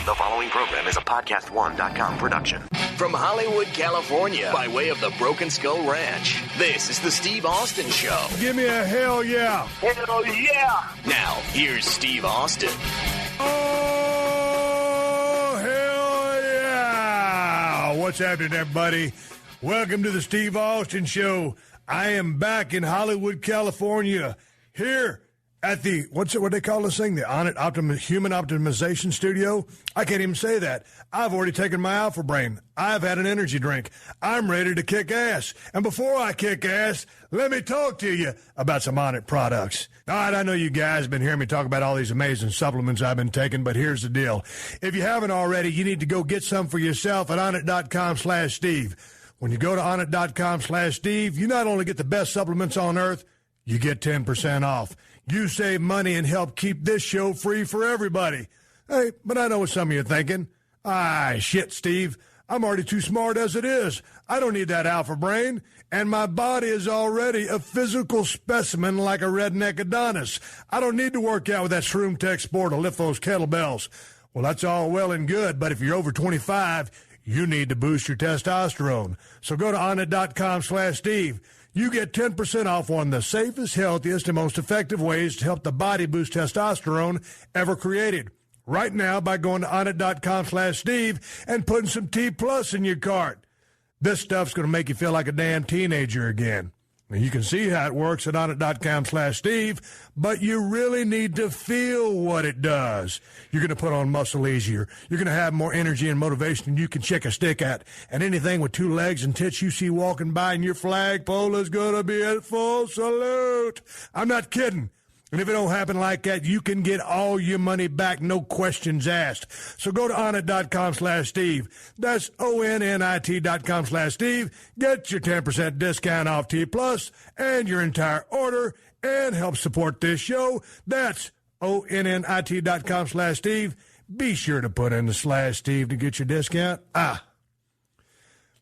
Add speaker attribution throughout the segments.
Speaker 1: The following program is a PodcastOne.com production.
Speaker 2: From Hollywood, California, by way of the Broken Skull Ranch, this is the Steve Austin Show.
Speaker 3: Give me a hell yeah.
Speaker 4: Hell yeah.
Speaker 2: Now, here's Steve Austin.
Speaker 3: Oh, hell yeah. What's happening, everybody? Welcome to the Steve Austin Show. I am back in Hollywood, California, here at the, what they call this thing? The Human Optimization Studio? I can't even say that. I've already taken my Alpha Brain. I've had an energy drink. I'm ready to kick ass. And before I kick ass, let me talk to you about some Onnit products. All right, I know you guys have been hearing me talk about all these amazing supplements I've been taking, but here's the deal. If you haven't already, you need to go get some for yourself at Onnit.com/Steve. When you go to Onnit.com/Steve, you not only get the best supplements on earth, you get 10% off. You save money and help keep this show free for everybody. Hey, but I know what some of you are thinking. Shit, Steve. I'm already too smart as it is. I don't need that alpha brain. And my body is already a physical specimen like a redneck Adonis. I don't need to work out with that Shroom Tech Sport to lift those kettlebells. Well, that's all well and good, but if you're over 25, you need to boost your testosterone. So go to Onnit.com/Steve. You get 10% off one of the safest, healthiest, and most effective ways to help the body boost testosterone ever created. Right now by going to Onnit.com/Steve and putting some T Plus in your cart. This stuff's going to make you feel like a damn teenager again. Now, you can see how it works at Onnit.com/Steve, but you really need to feel what it does. You're going to put on muscle easier. You're going to have more energy and motivation than you can shake a stick at. And anything with 2 legs and tits you see walking by in your flagpole is going to be at full salute. I'm not kidding. And if it don't happen like that, you can get all your money back, no questions asked. So go to Onnit.com/Steve. That's ONNIT.com/Steve. Get your 10% discount off T Plus and your entire order and help support this show. That's ONNIT.com/Steve. Be sure to put in the /Steve to get your discount.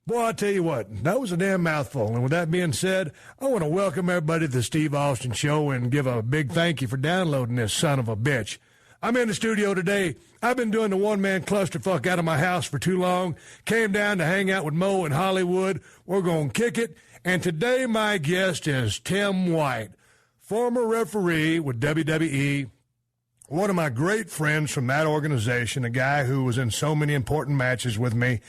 Speaker 3: Boy, I tell you what, that was a damn mouthful. And with that being said, I want to welcome everybody to the Steve Austin Show and give a big thank you for downloading this son of a bitch. I'm in the studio today. I've been doing the one-man clusterfuck out of my house for too long. Came down to hang out with Mo in Hollywood. We're going to kick it. And today my guest is Tim White, former referee with WWE, one of my great friends from that organization, a guy who was in so many important matches with me.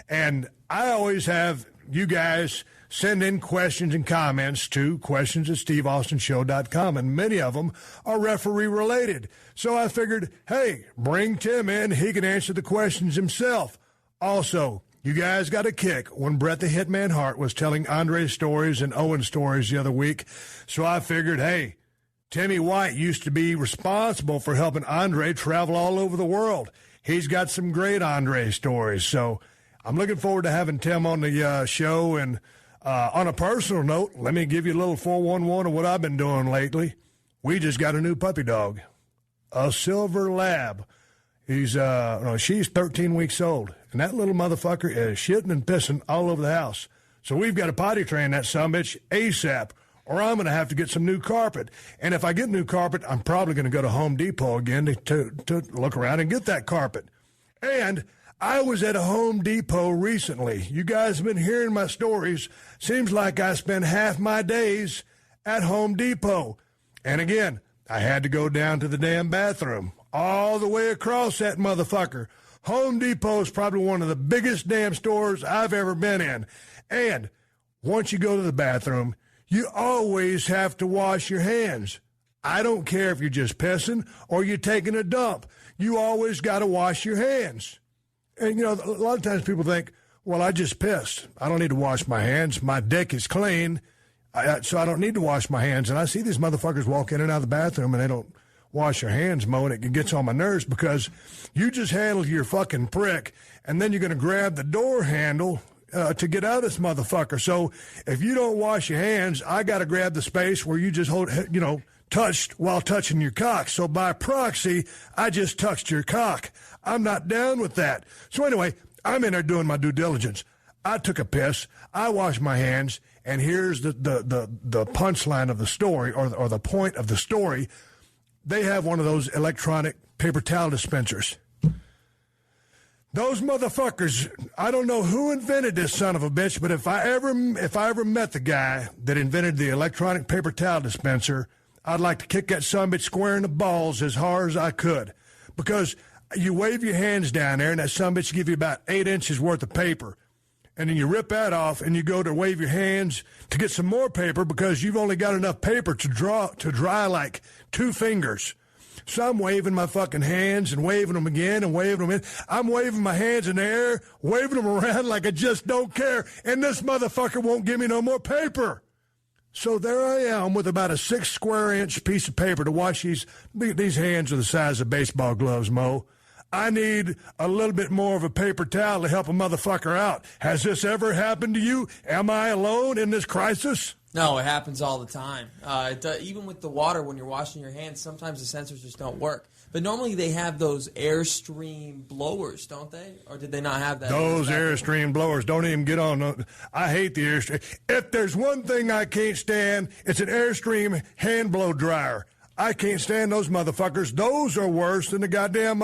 Speaker 3: And I always have you guys send in questions and comments to questions@steveaustinshow.com, and many of them are referee-related. So I figured, hey, bring Tim in. He can answer the questions himself. Also, you guys got a kick when Bret the Hitman Hart was telling Andre's stories and Owen's stories the other week. So I figured, hey, Timmy White used to be responsible for helping Andre travel all over the world. He's got some great Andre stories, so I'm looking forward to having Tim on the show. And on a personal note, let me give you a little 411 of what I've been doing lately. We just got a new puppy dog, a silver lab. She's 13 weeks old, and that little motherfucker is shitting and pissing all over the house. So we've got to potty train that sumbitch ASAP, or I'm going to have to get some new carpet. And if I get new carpet, I'm probably going to go to Home Depot again to look around and get that carpet. And I was at a Home Depot recently. You guys have been hearing my stories. Seems like I spend half my days at Home Depot. And again, I had to go down to the damn bathroom, all the way across that motherfucker. Home Depot is probably one of the biggest damn stores I've ever been in. And once you go to the bathroom, you always have to wash your hands. I don't care if you're just pissing or you're taking a dump. You always got to wash your hands. And, you know, a lot of times people think, well, I just pissed. I don't need to wash my hands. My dick is clean, so I don't need to wash my hands. And I see these motherfuckers walk in and out of the bathroom, and they don't wash their hands, Mo, and it gets on my nerves because you just handled your fucking prick, and then you're going to grab the door handle to get out of this motherfucker. So if you don't wash your hands, I got to grab the space where you just touched while touching your cock. So by proxy, I just touched your cock. I'm not down with that. So anyway, I'm in there doing my due diligence. I took a piss. I washed my hands. And here's the punchline of the story, or the point of the story. They have one of those electronic paper towel dispensers. Those motherfuckers, I don't know who invented this son of a bitch, but if I ever met the guy that invented the electronic paper towel dispenser, I'd like to kick that son of a bitch square in the balls as hard as I could. Because you wave your hands down there, and that son of a bitch give you about 8 inches worth of paper. And then you rip that off, and you go to wave your hands to get some more paper because you've only got enough paper to dry like 2 fingers. So I'm waving my fucking hands and waving them again and waving them in. I'm waving my hands in the air, waving them around like I just don't care. And this motherfucker won't give me no more paper. So there I am with about a 6 square inch piece of paper to wash these hands are the size of baseball gloves, Mo. I need a little bit more of a paper towel to help a motherfucker out. Has this ever happened to you? Am I alone in this crisis?
Speaker 4: No, it happens all the time. Even with the water, when you're washing your hands, sometimes the sensors just don't work. But normally they have those Airstream blowers, don't they? Or did they not have that?
Speaker 3: Those Airstream blowers, don't even get on. I hate the Airstream. If there's one thing I can't stand, it's an Airstream hand blow dryer. I can't stand those motherfuckers. Those are worse than the goddamn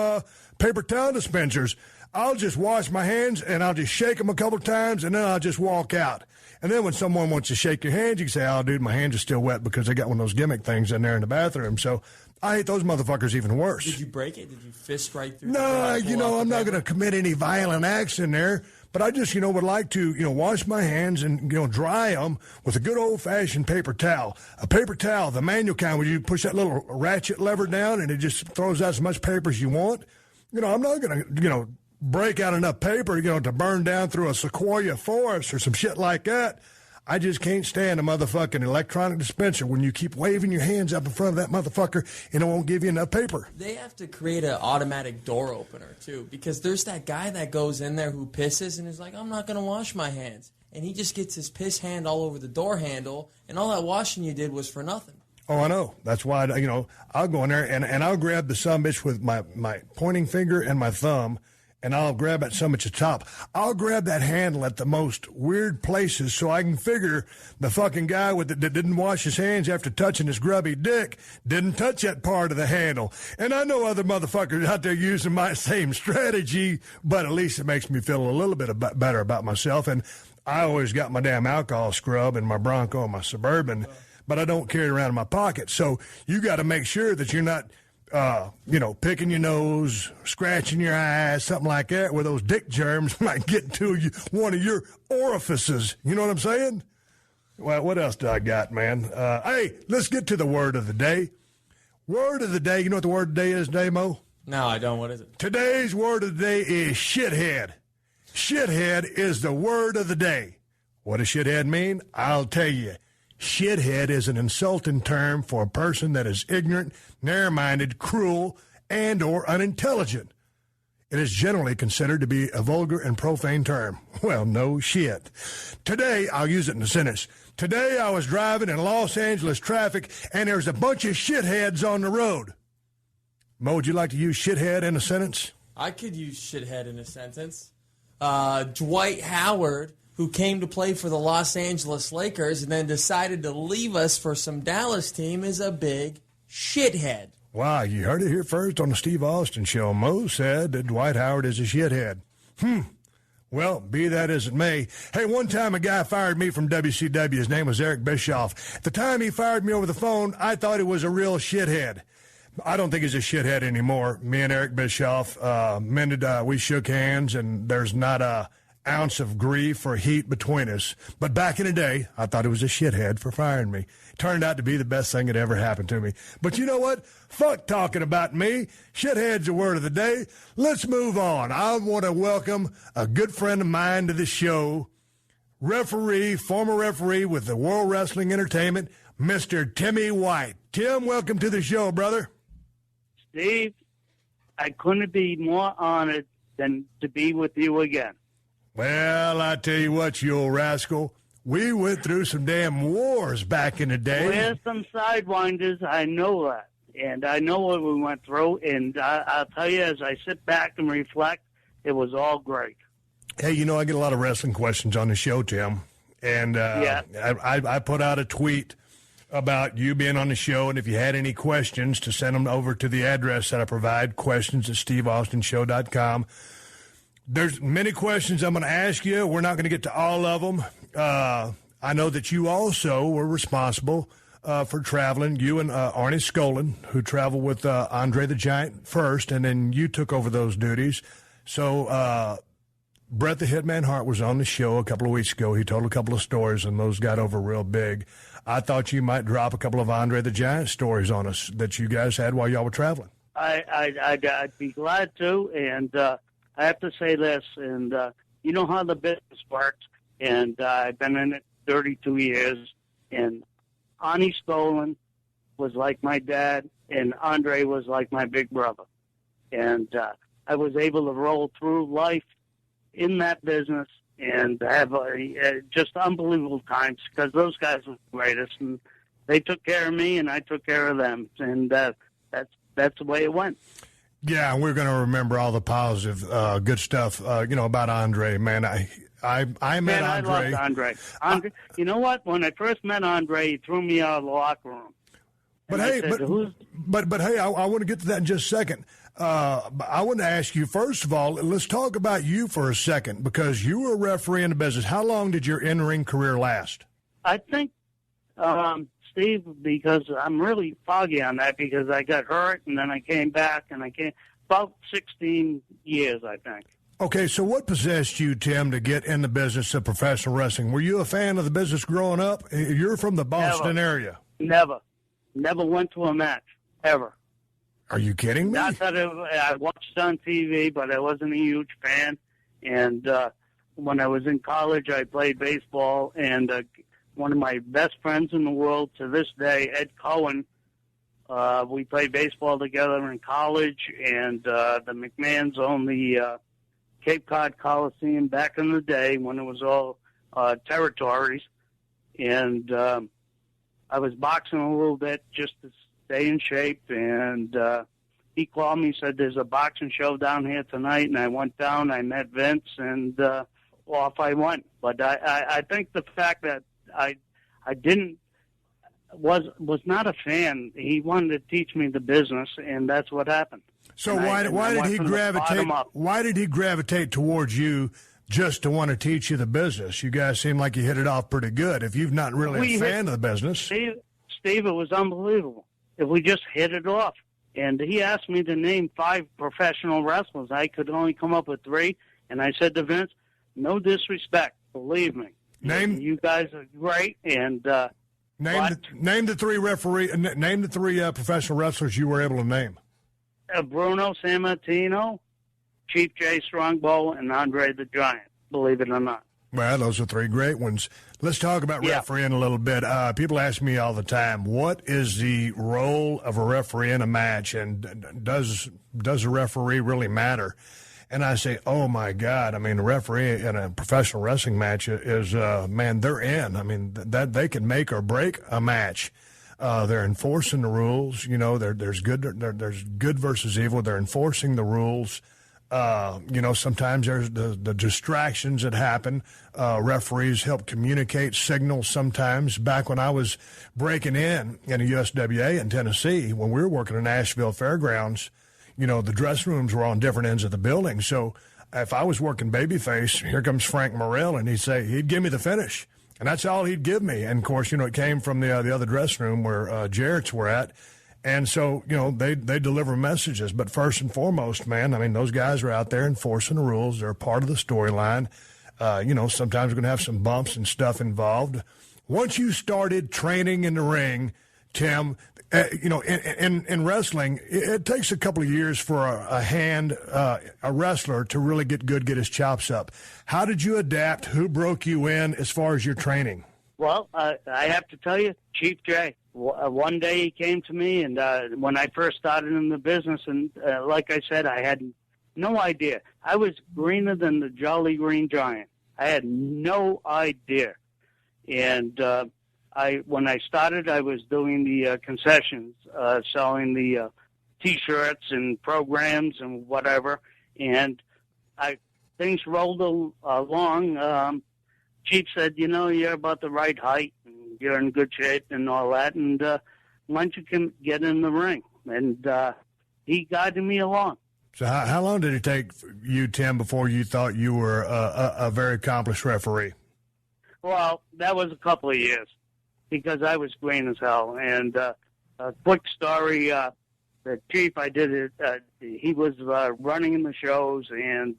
Speaker 3: paper towel dispensers. I'll just wash my hands, and I'll just shake them a couple times, and then I'll just walk out. And then when someone wants to shake your hands, you can say, oh, dude, my hands are still wet because they got one of those gimmick things in there in the bathroom. So I hate those motherfuckers even worse.
Speaker 4: Did you break it? Did you fist right through?
Speaker 3: No, I'm not going to commit any violent acts in there. But I just, would like to, wash my hands and, dry them with a good old-fashioned paper towel. A paper towel, the manual kind where you push that little ratchet lever down and it just throws out as much paper as you want. I'm not going to, break out enough paper, to burn down through a sequoia forest or some shit like that. I just can't stand a motherfucking electronic dispenser when you keep waving your hands up in front of that motherfucker and it won't give you enough paper.
Speaker 4: They have to create an automatic door opener, too, because there's that guy that goes in there who pisses and is like, I'm not going to wash my hands. And he just gets his piss hand all over the door handle, and all that washing you did was for nothing.
Speaker 3: Oh, I know. That's why, I'll go in there and I'll grab the sumbitch with my pointing finger and my thumb, and I'll grab that sumbitch at the top. I'll grab that handle at the most weird places so I can figure the fucking guy that didn't wash his hands after touching his grubby dick didn't touch that part of the handle. And I know other motherfuckers out there using my same strategy, but at least it makes me feel a little bit better about myself. And I always got my damn alcohol scrub in my Bronco and my Suburban, but I don't carry it around in my pocket. So you got to make sure that you're not picking your nose, scratching your eyes, something like that, where those dick germs might get into one of your orifices. You know what I'm saying? Well, what else do I got, man? Hey, let's get to the word of the day. Word of the day. You know what the word of the day is today, Mo?
Speaker 4: No, I don't. What is it?
Speaker 3: Today's word of the day is shithead. Shithead is the word of the day. What does shithead mean? I'll tell you. Shithead is an insulting term for a person that is ignorant, narrow-minded, cruel, and or unintelligent. It is generally considered to be a vulgar and profane term. Well, no shit. Today, I'll use it in a sentence. Today, I was driving in Los Angeles traffic, and there's a bunch of shitheads on the road. Mo, would you like to use shithead in a sentence?
Speaker 4: I could use shithead in a sentence. Dwight Howard, who came to play for the Los Angeles Lakers and then decided to leave us for some Dallas team, is a big shithead.
Speaker 3: Wow, you heard it here first on the Steve Austin Show. Mo said that Dwight Howard is a shithead. Well, be that as it may. Hey, one time a guy fired me from WCW. His name was Eric Bischoff. At the time he fired me over the phone, I thought he was a real shithead. I don't think he's a shithead anymore. Me and Eric Bischoff we shook hands, and there's not a ounce of grief or heat between us. But back in the day, I thought it was a shithead for firing me. Turned out to be the best thing that ever happened to me. But you know what? Fuck talking about me. Shithead's the word of the day. Let's move on. I want to welcome a good friend of mine to the show, former referee with the World Wrestling Entertainment, Mr. Timmy White. Tim, welcome to the show, brother.
Speaker 5: Steve, I couldn't be more honored than to be with you again.
Speaker 3: Well, I tell you what, you old rascal. We went through some damn wars back in the day.
Speaker 5: There's some sidewinders, I know that. And I know what we went through. And I'll tell you, as I sit back and reflect, it was all great.
Speaker 3: Hey, I get a lot of wrestling questions on the show, Tim. And I put out a tweet about you being on the show. And if you had any questions, to send them over to the address that I provide, questions@steveaustonshow.com. There's many questions I'm going to ask you. We're not going to get to all of them. I know that you also were responsible for traveling. You and Arnie Skolin, who traveled with Andre the Giant first, and then you took over those duties. So Bret the Hitman Hart was on the show a couple of weeks ago. He told a couple of stories, and those got over real big. I thought you might drop a couple of Andre the Giant stories on us that you guys had while y'all were traveling.
Speaker 5: I'd be glad to, and I have to say this, and you know how the business works, and I've been in it 32 years, and Arnie Skolin was like my dad, and Andre was like my big brother. And I was able to roll through life in that business and have just unbelievable times because those guys were the greatest, and they took care of me, and I took care of them, and that's the way it went.
Speaker 3: Yeah, we're going to remember all the positive, good stuff, about Andre. Man, I met Andre.
Speaker 5: I loved Andre. You know what? When I first met Andre, he threw me out of the locker room.
Speaker 3: But hey, I want to get to that in just a second. I want to ask you, first of all, let's talk about you for a second, because you were a referee in the business. How long did your in-ring career last?
Speaker 5: I think, Steve, because I'm really foggy on that, because I got hurt and then I came back, and about 16 years, I think.
Speaker 3: Okay, so what possessed you, Tim, to get in the business of professional wrestling? Were you a fan of the business growing up? You're from the Boston area.
Speaker 5: Never went to a match, ever.
Speaker 3: Are you kidding me?
Speaker 5: Not that I watched it on TV, but I wasn't a huge fan. And when I was in college, I played baseball, and one of my best friends in the world to this day, Ed Cohen, we played baseball together in college, and the McMahons owned the Cape Cod Coliseum back in the day when it was all territories. And I was boxing a little bit just to stay in shape, and he called me, said, there's a boxing show down here tonight, and I went down, I met Vince, and off I went. But I think the fact that I was not a fan, he wanted to teach me the business, and that's what happened.
Speaker 3: So why did he gravitate towards you just to want to teach you the business? You guys seem like you hit it off pretty good. If you've not really a fan of the business.
Speaker 5: Steve, it was unbelievable. If we just hit it off. And he asked me to name 5 professional wrestlers. I could only come up with 3. And I said to Vince, no disrespect, believe me. You guys are great. And
Speaker 3: name the 3 professional wrestlers you were able to name.
Speaker 5: Bruno Sammartino, Chief J Strongbow, and Andre the Giant, believe it or not.
Speaker 3: Well, those are 3 great ones. Let's talk about refereeing a little bit. People ask me all the time, what is the role of a referee in a match, and does a referee really matter? And I say, oh, my God. I mean, a referee in a professional wrestling match is, man, they're in. I mean, that they can make or break a match. They're enforcing the rules. There's good versus evil. They're enforcing the rules. Sometimes there's the distractions that happen. Referees help communicate signals sometimes. Back when I was breaking in a USWA in Tennessee, when we were working in Nashville Fairgrounds, the dressing rooms were on different ends of the building. So if I was working babyface, here comes Frank Morrell, and he'd give me the finish. And that's all he'd give me. And, of course, it came from the other dressing room where Jarrett's were at. And so, they deliver messages. But first and foremost, man, I mean, those guys are out there enforcing the rules. They're part of the storyline. Sometimes we're going to have some bumps and stuff involved. Once you started training in the ring, Tim, in wrestling, it takes a couple of years for a wrestler to really get his chops up. How did you adapt? Who broke you in as far as your training?
Speaker 5: Well, I have to tell you, Chief J. One day he came to me, and when I first started in the business, and like I said, I had no idea. I was greener than the Jolly Green Giant. I had no idea. And when I started, I was doing the concessions, selling the T-shirts and programs and whatever. And things rolled along. Chief said, you're about the right height, and you're in good shape and all that, and why don't you get in the ring? And he guided me along.
Speaker 3: So how long did it take you, Tim, before you thought you were a very accomplished referee?
Speaker 5: Well, that was a couple of years because I was green as hell. And a quick story, the chief, I did it, he was running the shows and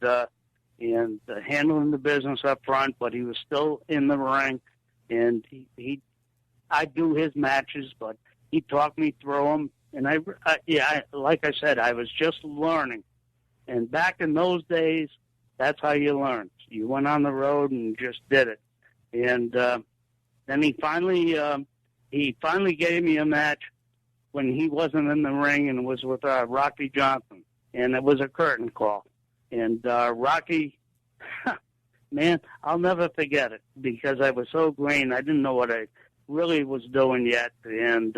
Speaker 5: handling the business up front, but he was still in the ring. And I do his matches, but he talked me through them. And like I said, I was just learning. And back in those days, that's how you learned. You went on the road and just did it. And then he finally gave me a match when he wasn't in the ring, and it was with Rocky Johnson, and it was a curtain call. And Rocky, man, I'll never forget it because I was so green. I didn't know what I really was doing yet. And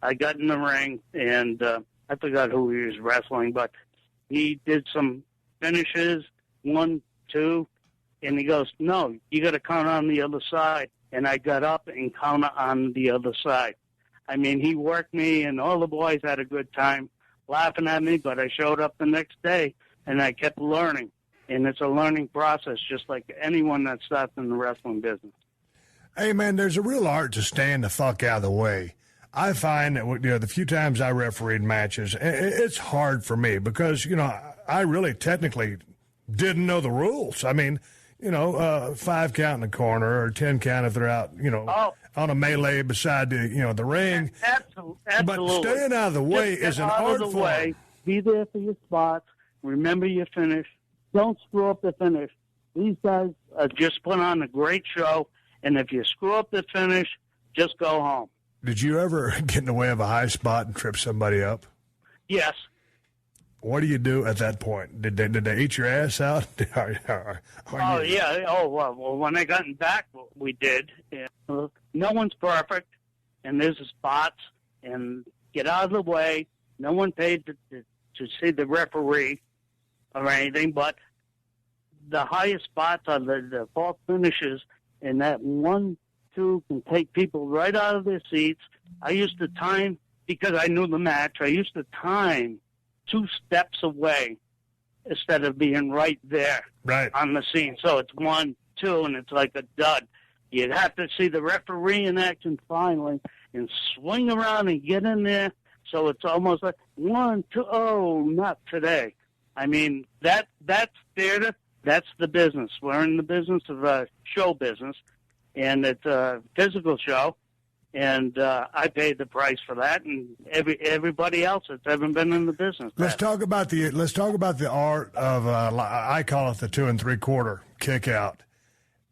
Speaker 5: I got in the ring, and I forgot who he was wrestling, but he did some finishes, 1, 2, and he goes, no, you got to count on the other side. And I got up and counted on the other side. I mean, he worked me, and all the boys had a good time laughing at me, but I showed up the next day, and I kept learning. And it's a learning process, just like anyone that starts in the wrestling business.
Speaker 3: Hey, man, there's a real art to staying the fuck out of the way. I find that, the few times I refereed matches, it's hard for me because, I really technically didn't know the rules. I mean, 5 count in the corner or 10 count if they're out, on a melee beside the ring.
Speaker 5: Absolutely.
Speaker 3: But staying out of the way is an art form.
Speaker 5: Be there for your spots. Remember your finish. Don't screw up the finish. These guys just put on a great show, and if you screw up the finish, just go home.
Speaker 3: Did you ever get in the way of a high spot and trip somebody up?
Speaker 5: Yes.
Speaker 3: What do you do at that point? Did they eat your ass out?
Speaker 5: Yeah. Oh, well, when I got back, we did. No one's perfect, and there's spots, and get out of the way. No one paid to see the referee or anything, but the highest spots are the false finishes, and that 1, 2 can take people right out of their seats. I used to time, because I knew the match, I used to time 2 steps away instead of being right there on the scene. So it's 1, 2, and it's like a dud. You'd have to see the referee in action finally and swing around and get in there. So it's almost like 1, 2, oh, not today. I mean, that's theater. That's the business. We're in the business of show business, and it's a physical show. And I paid the price for that, and everybody else that's ever been in the business.
Speaker 3: Let's talk about the art of I call it the 2 3/4 kick out,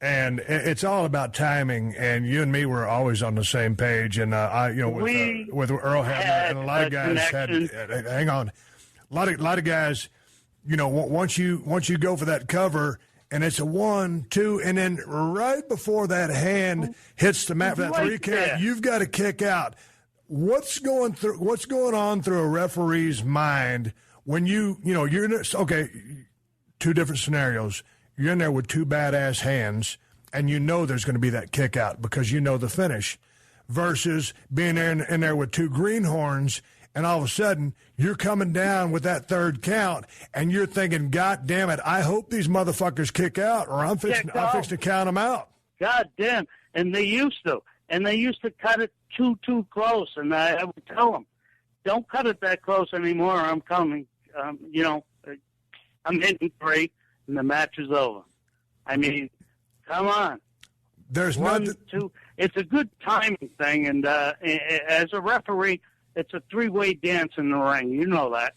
Speaker 3: and it's all about timing. And you and me were always on the same page. And with Earl Hebner, and a lot of guys had. Hang on, a lot of guys. Once you go for that cover. And it's a 1, 2, and then right before that hand hits the mat for that 3 count, you've got to kick out. What's going on through a referee's mind when you're in there? Okay, 2 different scenarios. You're in there with 2 badass hands, and there's going to be that kick out because you know the finish, versus being in there with 2 greenhorns. And all of a sudden, you're coming down with that 3rd count, and you're thinking, God damn it, I hope these motherfuckers kick out, or I'm fixing to count them out.
Speaker 5: God damn. And they used to. And they used to cut it too close. And I would tell them, don't cut it that close anymore, or I'm coming. I'm hitting 3, and the match is over. I mean, come on.
Speaker 3: There's
Speaker 5: 1, 2. It's a good timing thing. And as a referee, it's a 3-way dance in the ring. You know that.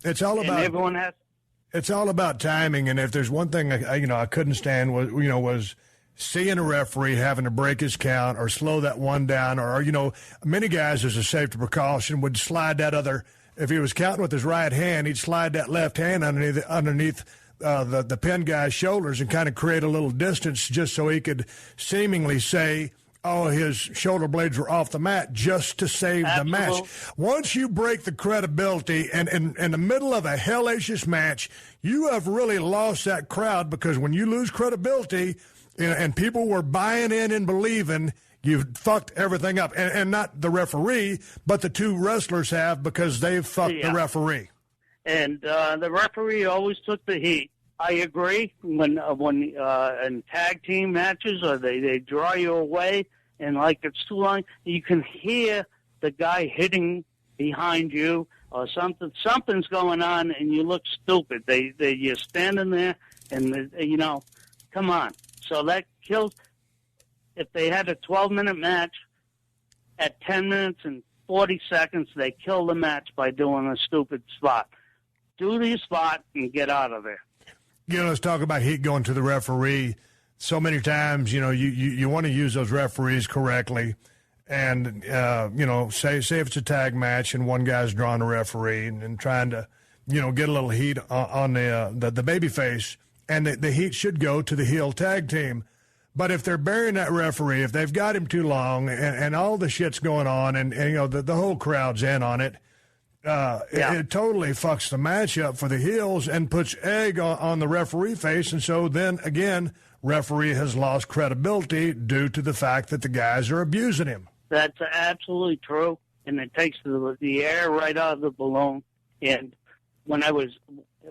Speaker 3: It's all about.
Speaker 5: And everyone has.
Speaker 3: It's all about timing. And if there's one thing I couldn't stand was seeing a referee having to break his count or slow that one down, or many guys as a safety precaution would slide that other. If he was counting with his right hand, he'd slide that left hand underneath the pin guy's shoulders and kind of create a little distance just so he could seemingly say, oh, his shoulder blades were off the mat just to save the match. Once you break the credibility and in the middle of a hellacious match, you have really lost that crowd, because when you lose credibility and people were buying in and believing, you've fucked everything up. And not the referee, but the 2 wrestlers have, because they've fucked the referee.
Speaker 5: And the referee always took the heat. I agree. When in tag team matches or they draw you away and like it's too long, you can hear the guy hitting behind you or something. Something's going on, and you look stupid. You're standing there, and come on. So that kills. If they had a 12-minute match, at 10 minutes and 40 seconds, they kill the match by doing a stupid spot. Do the spot and get out of there.
Speaker 3: Let's talk about heat going to the referee. So many times, you want to use those referees correctly. And, say if it's a tag match and one guy's drawing a referee and trying to, get a little heat on the baby face, and the heat should go to the heel tag team. But if they're burying that referee, if they've got him too long and all the shit's going on and the whole crowd's in on it, it totally fucks the match up for the heels and puts egg on the referee face. And so then, again, referee has lost credibility due to the fact that the guys are abusing him.
Speaker 5: That's absolutely true, and it takes the air right out of the balloon. And when I was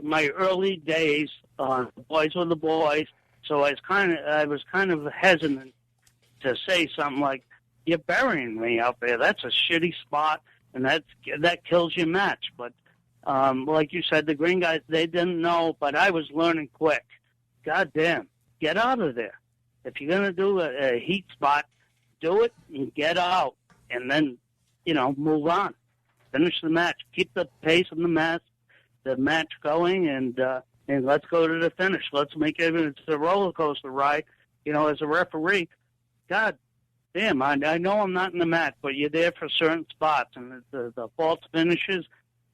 Speaker 5: my early days, boys were the boys, so I was kind of hesitant to say something like, "You're burying me out there. That's a shitty spot, and that kills your match." But like you said, the green guys, they didn't know, but I was learning quick. God damn, get out of there. If you're gonna do a heat spot, do it and get out, and then move on, finish the match, keep the pace of the match going, and let's go to the finish. Let's make it. It's a roller coaster ride, as a referee. God damn, I know I'm not in the match, but you're there for certain spots, and the false finishes,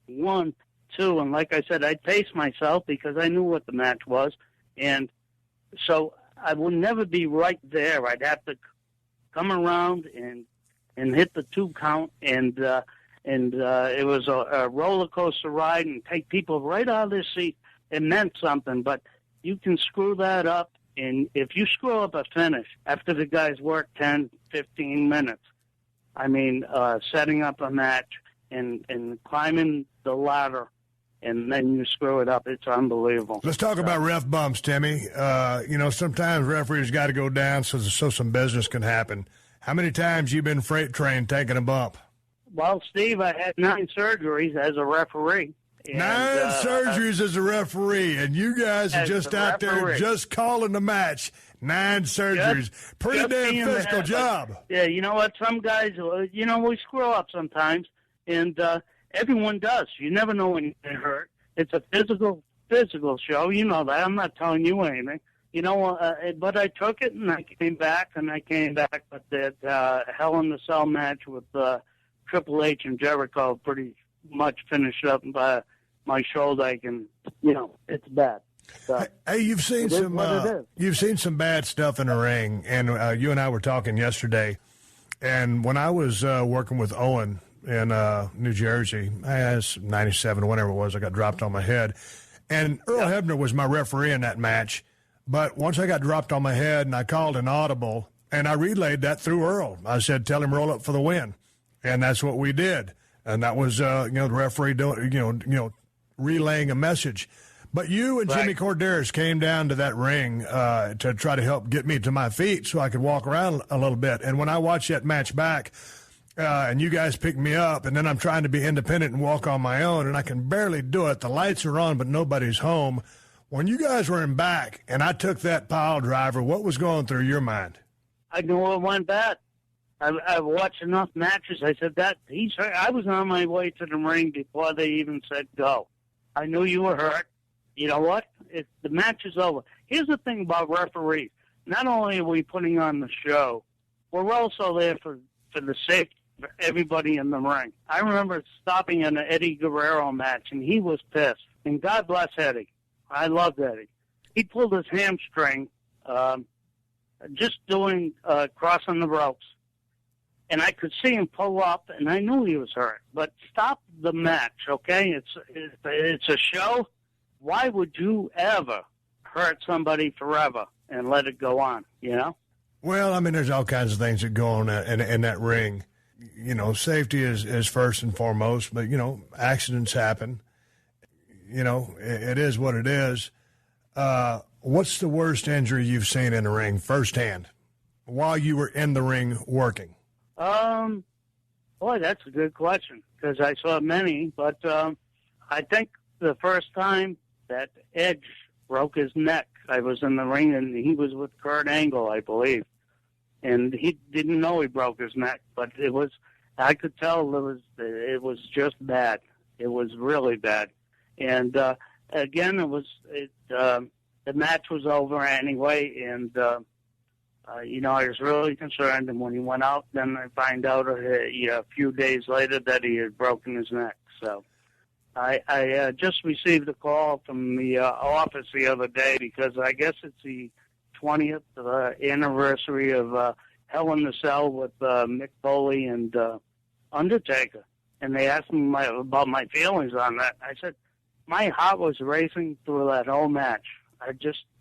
Speaker 5: 1, 2, and like I said, I'd pace myself because I knew what the match was, and so I would never be right there. I'd have to come around and hit the 2 count, and it was a roller coaster ride and take people right out of their seat. It meant something, but you can screw that up, and if you screw up a finish after the guys work 10, 15 minutes, setting up a match and climbing the ladder, and then you screw it up, it's unbelievable.
Speaker 3: Let's talk about ref bumps, Timmy. Sometimes referees got to go down so some business can happen. How many times you been freight train taking a bump?
Speaker 5: Well, Steve, I had 9 surgeries as a referee.
Speaker 3: 9 surgeries as a referee, and you guys are just out there just calling the match. 9 surgeries. Pretty damn physical job.
Speaker 5: Yeah, you know what? Some guys, we screw up sometimes, and everyone does. You never know when you get hurt. It's a physical show. You know that. I'm not telling you anything. But I took it, and I came back. But that Hell in the Cell match with Triple H and Jericho pretty much finished up by my shoulder. It's bad. So,
Speaker 3: hey, you've seen some bad stuff in the ring, and you and I were talking yesterday. And when I was working with Owen in New Jersey, I was 97 or whatever it was, I got dropped on my head. And Earl Hebner was my referee in that match. But once I got dropped on my head and I called an audible, and I relayed that through Earl. I said, tell him roll up for the win. And that's what we did. And that was, the referee relaying a message. But you and Jimmy Corderas came down to that ring to try to help get me to my feet so I could walk around a little bit. And when I watched that match back, and you guys picked me up, and then I'm trying to be independent and walk on my own, and I can barely do it. The lights are on, but nobody's home. When you guys were in back and I took that pile driver, what was going through your mind?
Speaker 5: I knew it went bad. I've watched enough matches. I said that he's hurt. I was on my way to the ring before they even said go. I knew you were hurt. You know what? The match is over. Here's the thing about referees. Not only are we putting on the show, we're also there for the safety of everybody in the ring. I remember stopping in an Eddie Guerrero match, and he was pissed. And God bless Eddie. I loved Eddie. He pulled his hamstring just doing crossing the ropes. And I could see him pull up, and I knew he was hurt. But stop the match, okay? It's a show. Why would you ever hurt somebody forever and let it go on,
Speaker 3: Well, there's all kinds of things that go on in that ring. Safety is first and foremost, but, accidents happen. it is what it is. What's the worst injury you've seen in the ring firsthand while you were in the ring working?
Speaker 5: Boy, that's a good question because I saw many, but I think the first time that Edge broke his neck, I was in the ring and he was with Kurt Angle, I believe, and he didn't know he broke his neck, but I could tell it was just bad. It was really bad, and again, the match was over anyway, and I was really concerned. And when he went out, then I find out a few days later that he had broken his neck. So I just received a call from the office the other day because I guess it's the 20th anniversary of Hell in the Cell with Mick Foley and Undertaker. And they asked me about my feelings on that. I said, my heart was racing through that whole match.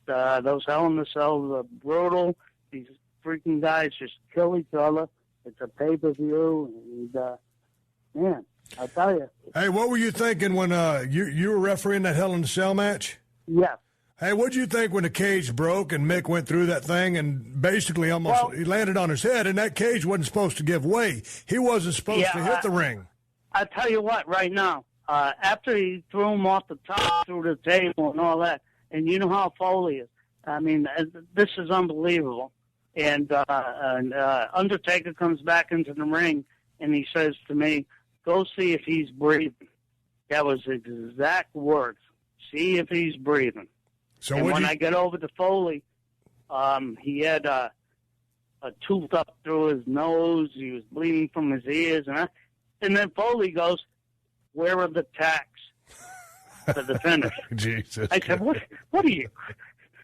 Speaker 5: Those Hell in the Cells are brutal. These freaking guys just kill each other. It's a pay-per-view, and man, I tell you.
Speaker 3: Hey, what were you thinking when you were refereeing that Hell in the Cell match?
Speaker 5: Yeah.
Speaker 3: Hey, what'd you think when the cage broke and Mick went through that thing and basically he landed on his head, and that cage wasn't supposed to give way? He wasn't supposed to hit the ring.
Speaker 5: I tell you what, right now, after he threw him off the top through the table and all that, and you know how Foley is. I mean, this is unbelievable. And Undertaker comes back into the ring, and he says to me, go see if he's breathing. That was his exact words. See if he's breathing.
Speaker 3: So
Speaker 5: and when I get over to Foley, he had a tooth up through his nose. He was bleeding from his ears. And then Foley goes, where are the tacks for the finish?
Speaker 3: Jesus.
Speaker 5: I said, what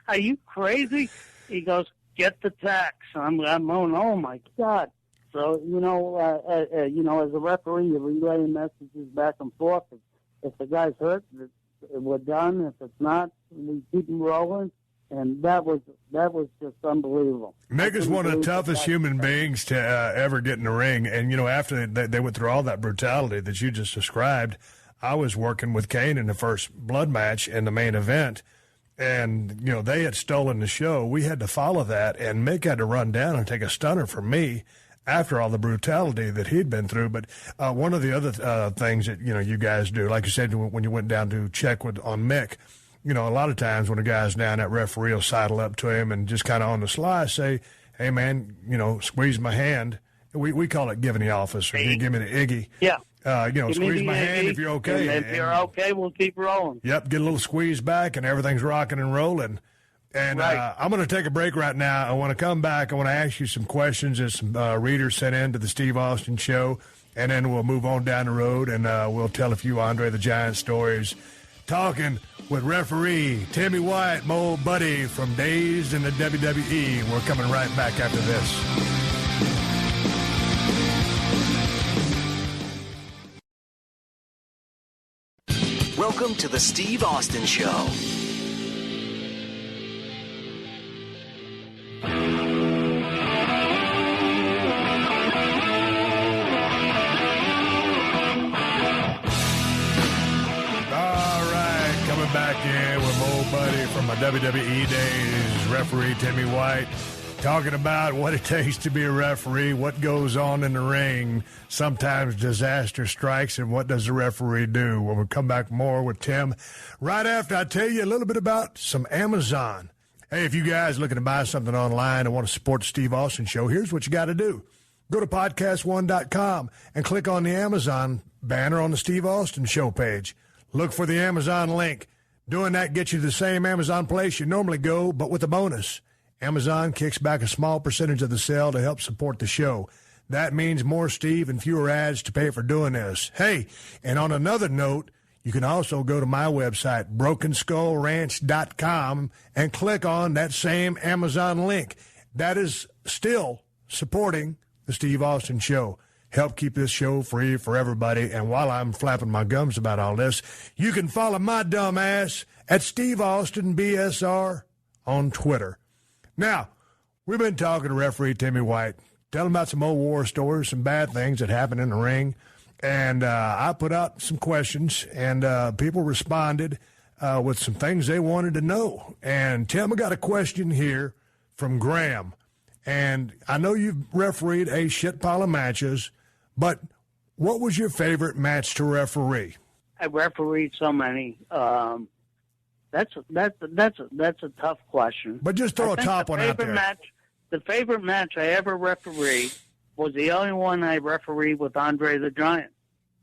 Speaker 5: are you crazy? He goes, get the tacks. I'm going, oh my God. So, as a referee, you're relaying messages back and forth. If the guy's hurt, we're done. If it's not, we keep him rolling. And that was just unbelievable.
Speaker 3: Mick is one of the toughest human beings to ever get in the ring. And, after they went through all that brutality that you just described, I was working with Kane in the first blood match in the main event. And, they had stolen the show. We had to follow that. And Mick had to run down and take a stunner from me after all the brutality that he'd been through. But one of the other things that, you guys do, like you said, when you went down to check on Mick, a lot of times when a guy's down, that referee will sidle up to him and just kind of on the sly say, hey, man, squeeze my hand. We call it giving the office or give me the Iggy.
Speaker 5: Yeah.
Speaker 3: Squeeze my hand if you're okay.
Speaker 5: And if you're okay, we'll keep rolling.
Speaker 3: Yep, get a little squeeze back, and everything's rocking and rolling. And
Speaker 5: right.
Speaker 3: I'm going to take a break right now. I want to come back. I want to ask you some questions that some readers sent in to the Steve Austin Show, and then we'll move on down the road, and we'll tell a few Andre the Giant stories. Talking with referee Timmy White, my old buddy from days in the WWE. We're coming right back after this.
Speaker 2: Welcome to the Steve Austin Show.
Speaker 3: Back in with my old buddy from my WWE days, referee Timmy White, talking about what it takes to be a referee, what goes on in the ring. Sometimes disaster strikes, and what does the referee do? When we come back more with Tim right after I tell you a little bit about some Amazon. Hey, if you guys looking to buy something online and want to support the Steve Austin Show, here's what you got to do. Go to PodcastOne.com and click on the Amazon banner on the Steve Austin Show page. Look for the Amazon link. Doing that gets you to the same Amazon place you normally go, but with a bonus. Amazon kicks back a small percentage of the sale to help support the show. That means more Steve and fewer ads to pay for doing this. Hey, and on another note, you can also go to my website, BrokenSkullRanch.com, and click on that same Amazon link. That is still supporting the Steve Austin Show. Help keep this show free for everybody. And while I'm flapping my gums about all this, you can follow my dumb ass at Steve Austin BSR on Twitter. Now, we've been talking to referee Timmy White. Tell him about some old war stories, some bad things that happened in the ring. And I put out some questions, and people responded with some things they wanted to know. And, Tim, I got a question here from Graham. And I know you've refereed a shit pile of matches, but what was your favorite match to referee?
Speaker 5: I refereed so many. That's a tough question.
Speaker 3: But just throw a top one out there.
Speaker 5: The favorite match I ever refereed was the only one I refereed with Andre the Giant.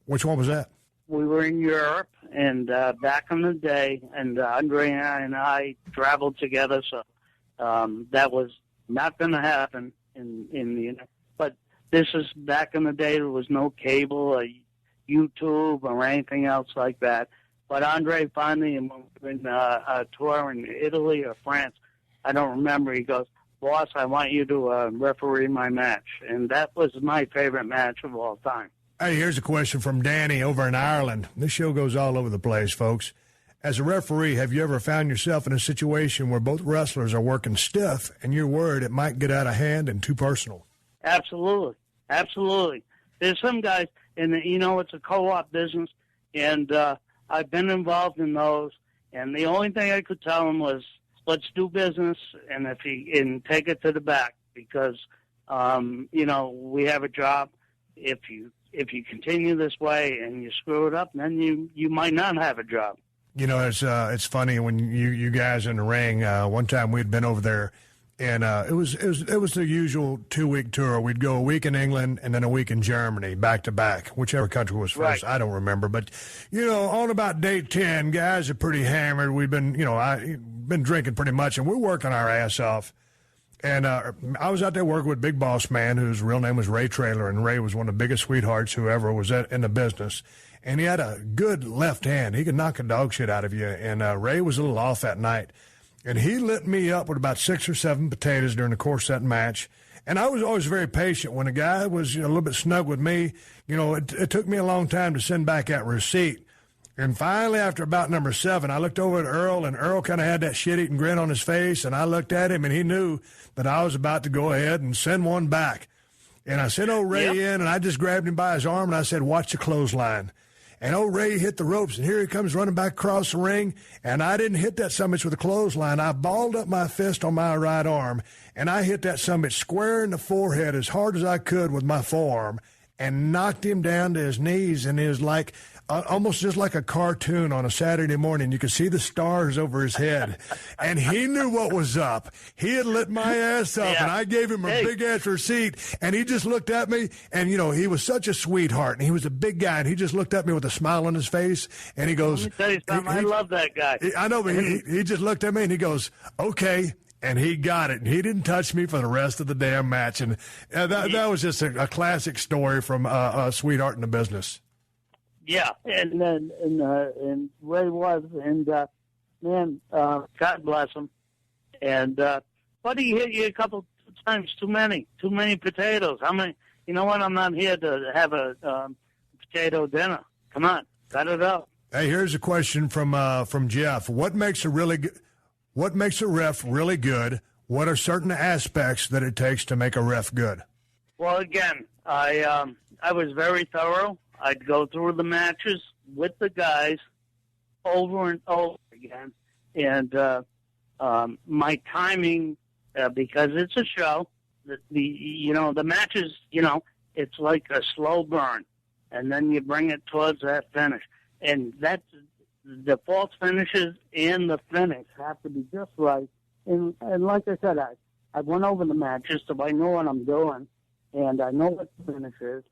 Speaker 3: Which one was that?
Speaker 5: We were in Europe, and back in the day, and Andre and I traveled together, so that was not going to happen in the. But this is back in the day. There was no cable or YouTube or anything else like that. But Andre finally, when we were in a tour in Italy or France, I don't remember, he goes, "Boss, I want you to referee my match." And that was my favorite match of all time.
Speaker 3: Hey, here's a question from Danny over in Ireland. This show goes all over the place, folks. As a referee, have you ever found yourself in a situation where both wrestlers are working stiff and you're worried it might get out of hand and too personal?
Speaker 5: Absolutely. Absolutely. There's some guys, and it's a co-op business, and I've been involved in those, and the only thing I could tell them was, let's do business, and take it to the back, because, we have a job. If you continue this way and you screw it up, then you might not have a job.
Speaker 3: It's funny when you guys in the ring. One time we'd been over there, and it was the usual 2-week tour. We'd go a week in England and then a week in Germany, back to back, whichever country was first. Right. I don't remember, but on about day 10, guys are pretty hammered. We've been been drinking pretty much, and we're working our ass off. And I was out there working with Big Boss Man, whose real name was Ray Traylor, and Ray was one of the biggest sweethearts who ever was in the business. And he had a good left hand. He could knock a dog shit out of you. And Ray was a little off that night. And he lit me up with about 6 or 7 potatoes during the course of that match. And I was always very patient. When a guy was a little bit snug with me, it took me a long time to send back that receipt. And finally, after about number 7, I looked over at Earl, and Earl kind of had that shit-eating grin on his face, and I looked at him, and he knew that I was about to go ahead and send one back. And I sent old Ray in, and I just grabbed him by his arm, and I said, "Watch the clothesline." And old Ray hit the ropes, and here he comes running back across the ring, and I didn't hit that summit with a clothesline. I balled up my fist on my right arm, and I hit that summit square in the forehead as hard as I could with my forearm and knocked him down to his knees, and it was like almost just like a cartoon on a Saturday morning. You could see the stars over his head. And he knew what was up. He had lit my ass up, and I gave him a big-ass receipt, and he just looked at me, and, he was such a sweetheart, and he was a big guy, and he just looked at me with a smile on his face, and he goes...
Speaker 5: Let me tell you something, I love that guy.
Speaker 3: I know, but he just looked at me, and he goes, "Okay." And he got it, and he didn't touch me for the rest of the damn match. And that was just a classic story from a sweetheart in the business.
Speaker 5: Yeah, and Ray was, and man, God bless him. And but he hit you a couple times too many potatoes. How many? You know what? I'm not here to have a potato dinner. Come on, cut it up.
Speaker 3: Hey, here's a question from Jeff. What makes a ref really good? What are certain aspects that it takes to make a ref good?
Speaker 5: Well, again, I was very thorough. I'd go through the matches with the guys over and over again. And my timing, because it's a show, the matches, it's like a slow burn. And then you bring it towards that finish. And that's the false finishes and the finish have to be just right. And like I said, I went over the matches, so I know what I'm doing, and I know what the finish is.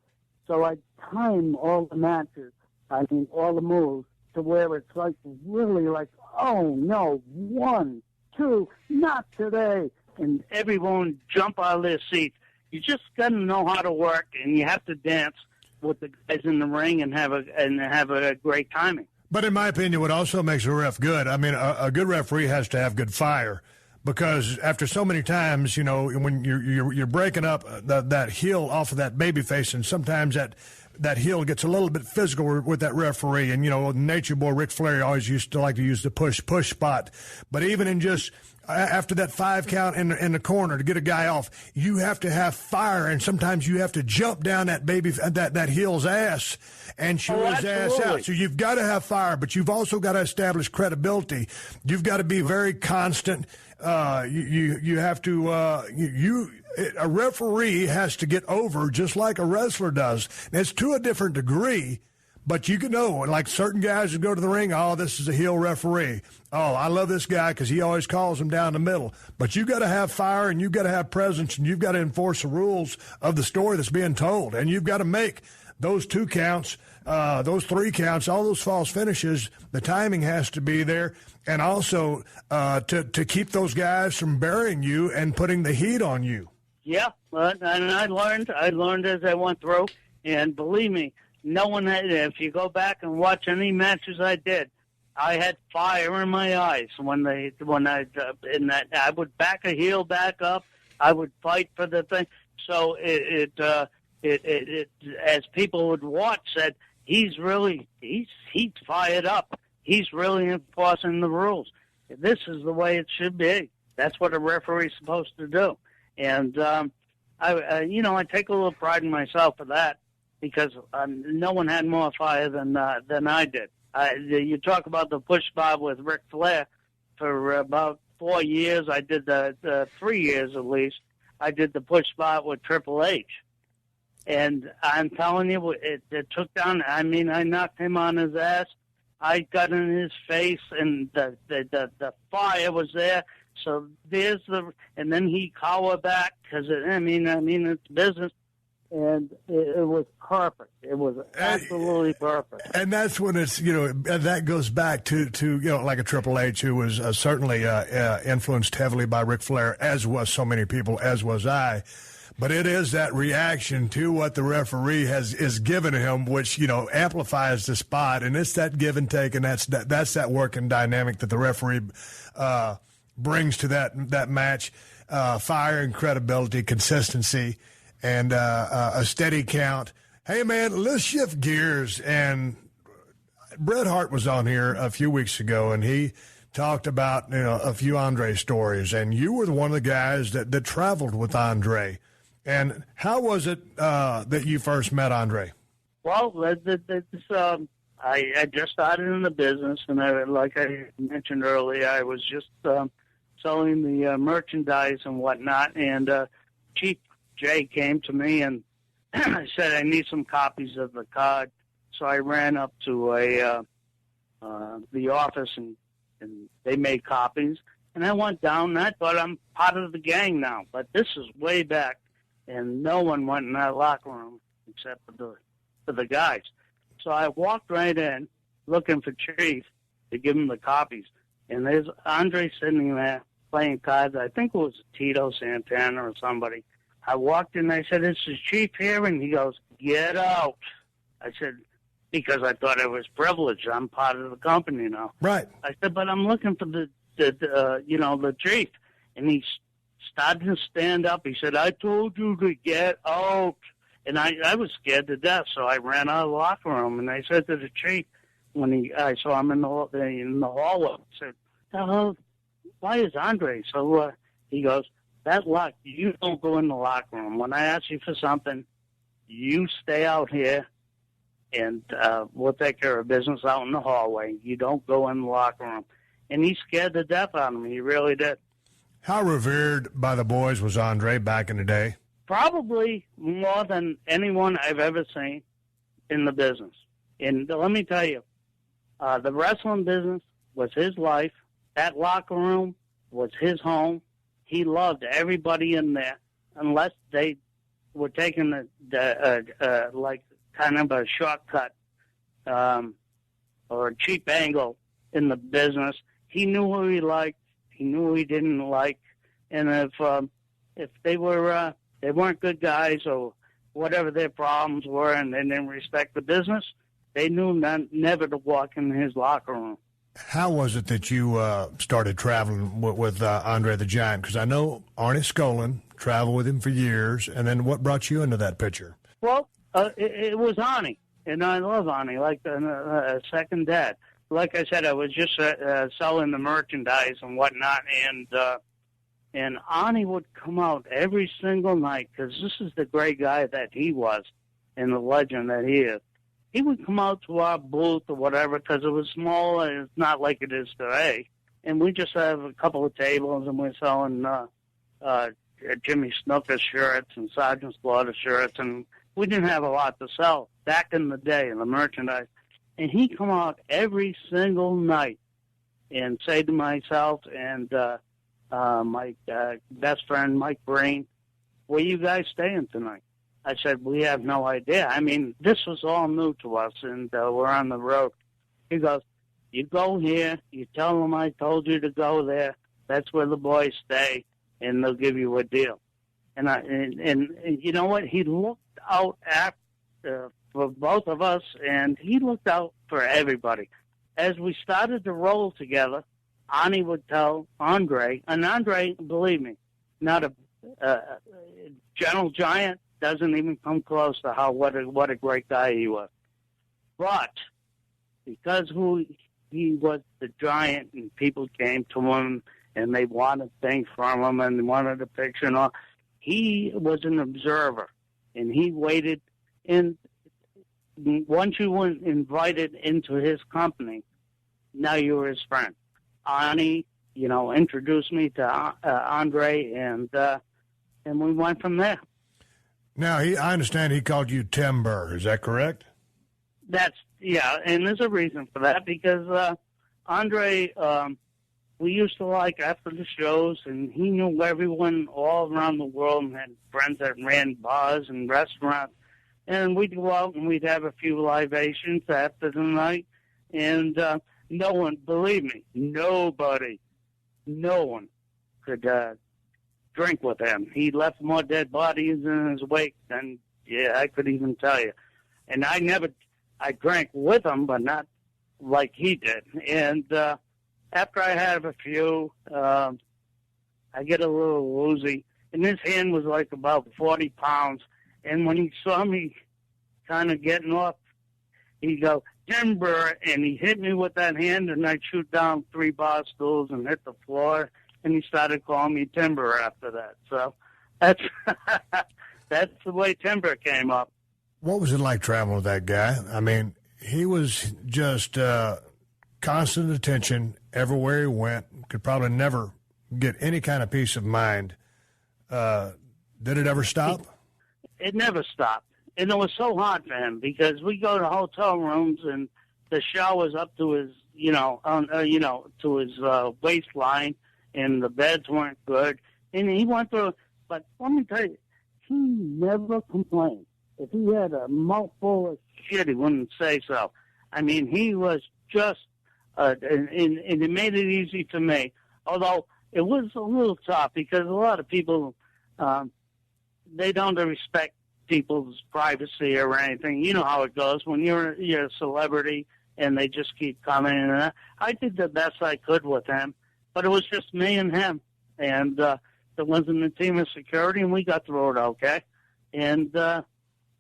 Speaker 5: So I time all the matches, all the moves, to where it's like really like, oh no, 1, 2, not today. And everyone jump out of their seats. You just got to know how to work, and you have to dance with the guys in the ring and have a great timing.
Speaker 3: But in my opinion, what also makes a ref good, a good referee has to have good fire, because after so many times, when you're breaking up that heel off of that baby face, and sometimes that that heel gets a little bit physical with that referee. And, Nature Boy Ric Flair always used to like to use the push spot. But even in just after that 5 count in the corner to get a guy off, you have to have fire, and sometimes you have to jump down that heel's ass and chew his ass out. So you've got to have fire, but you've also got to establish credibility. You've got to be very constant. You have to a referee has to get over just like a wrestler does. And it's to a different degree, but you can know, like certain guys who go to the ring, oh, this is a heel referee. Oh, I love this guy because he always calls him down the middle. But you got to have fire, and you've got to have presence, and you've got to enforce the rules of the story that's being told. And you've got to make those 2 counts, those 3 counts, all those false finishes. The timing has to be there. And also to keep those guys from burying you and putting the heat on you.
Speaker 5: Yeah, and I learned as I went through. And believe me, no one had, if you go back and watch any matches I did, I had fire in my eyes I would back a heel back up. I would fight for the thing. So it as people would watch, said he's fired up. He's really enforcing the rules. This is the way it should be. That's what a referee's supposed to do. And I take a little pride in myself for that, because no one had more fire than I did. You talk about the push spot with Ric Flair. For about 4 years, I did the 3 years at least, I did the push spot with Triple H. And I'm telling you, it took down, I knocked him on his ass. I got in his face, and the fire was there. So and then he cowered back, because it's business. And it was perfect. It was absolutely perfect.
Speaker 3: And that's when it's, that goes back to like a Triple H, who was certainly influenced heavily by Ric Flair, as was so many people, as was I. But it is that reaction to what the referee is given him, which, amplifies the spot. And it's that give and take, and that's that working dynamic that the referee brings to that match. Fire and credibility, consistency, and a steady count. Hey, man, let's shift gears. And Bret Hart was on here a few weeks ago, and he talked about a few Andre stories. And you were one of the guys that traveled with Andre. And how was it that you first met Andre?
Speaker 5: Well, I just started in the business, and like I mentioned earlier, I was just selling the merchandise and whatnot. And Chief Jay came to me and said, I need some copies of the card. So I ran up to the office, and they made copies. And I went down, and I thought I'm part of the gang now. But this is way back, and no one went in that locker room except for the guys. So I walked right in looking for Chief to give him the copies. And there's Andre sitting there playing cards. I think it was Tito Santana or somebody. I walked in, I said, "This is Chief here?" And he goes, "Get out." I said, because I thought I was privileged. I'm part of the company now.
Speaker 3: Right.
Speaker 5: I said, "But I'm looking for the Chief." And he started to stand up. He said, "I told you to get out." And I was scared to death, so I ran out of the locker room. And I said to the Chief, when I saw him in the hallway, I said, "Why is Andre?" So he goes, "That lock, you don't go in the locker room. When I ask you for something, you stay out here, and we'll take care of business out in the hallway. You don't go in the locker room." And he scared the death out of me. He really did.
Speaker 3: How revered by the boys was Andre back in the day?
Speaker 5: Probably more than anyone I've ever seen in the business. And let me tell you, the wrestling business was his life. That locker room was his home. He loved everybody in there, unless they were taking like kind of a shortcut or a cheap angle in the business. He knew who he liked. He knew who he didn't like. And if they weren't good guys or whatever their problems were, and they didn't respect the business, they knew never to walk in his locker room.
Speaker 3: How was it that you started traveling with Andre the Giant? Because I know Arnie Skolin traveled with him for years, and then what brought you into that picture?
Speaker 5: Well, It was Arnie, and I love Arnie, like a second dad. Like I said, I was just selling the merchandise and whatnot, and Arnie would come out every single night, because this is the great guy that he was and the legend that he is. He would come out to our booth or whatever, because it was small and it's not like it is today. And we just have a couple of tables, and we're selling Jimmy Snuka shirts and Sergeant Slaughter shirts, and we didn't have a lot to sell back in the day in the merchandise. And he'd come out every single night and say to myself and my best friend, Mike Breen, where you guys staying tonight? I said, we have no idea. I mean, this was all new to us, and we're on the road. He goes, you go here, you tell them I told you to go there. That's where the boys stay, and they'll give you a deal. And you know what? He looked out for both of us, and he looked out for everybody. As we started to roll together, Arnie would tell Andre, and Andre, believe me, not a gentle giant, doesn't even come close to what a great guy he was. But because he was the giant, and people came to him and they wanted things from him and they wanted a picture and all, he was an observer, and he waited. And once you were invited into his company, now you were his friend. Arnie, introduced me to Andre, and we went from there.
Speaker 3: Now, I understand he called you Timber. Is that correct?
Speaker 5: Yeah, and there's a reason for that, because Andre, we used to after the shows, and he knew everyone all around the world and had friends that ran bars and restaurants. And we'd go out and we'd have a few libations after the night, and no one, believe me, no one could drink with him. He left more dead bodies in his wake than, I could even tell you. And I drank with him, but not like he did. And after I had a few, I get a little woozy. And his hand was like about 40 pounds. And when he saw me kind of getting off, he'd go, Timber, and he hit me with that hand, and I'd shoot down 3 bar stools and hit the floor. And he started calling me Timber after that. So that's the way Timber came up.
Speaker 3: What was it like traveling with that guy? I mean, he was just constant attention everywhere he went. Could probably never get any kind of peace of mind. Did it ever stop?
Speaker 5: It never stopped. And it was so hard for him, because we go to hotel rooms and the shower's up to his, to his waistline, and the beds weren't good. And he went through, but let me tell you, he never complained. If he had a mouthful of shit, he wouldn't say so. I mean, he was just, and it made it easy for me. Although it was a little tough, because a lot of people, they don't respect people's privacy or anything. You know how it goes when you're a celebrity and they just keep coming. And I did the best I could with him, but it was just me and him. And there wasn't a team of security, and we got through it okay. And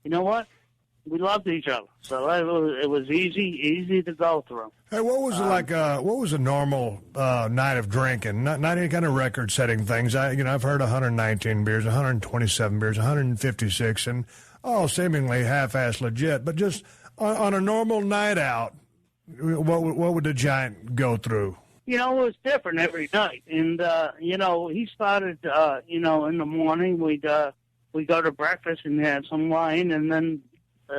Speaker 5: you know what? We loved each other, so it was easy to go through.
Speaker 3: Hey, what was it like? What was a normal night of drinking? Not any kind of record-setting things. I've heard 119 beers, 127 beers, 156, and all seemingly half-ass legit. But just on a normal night out, what would the Giant go through?
Speaker 5: It was different every night, and he started. In the morning we'd go to breakfast and have some wine, and then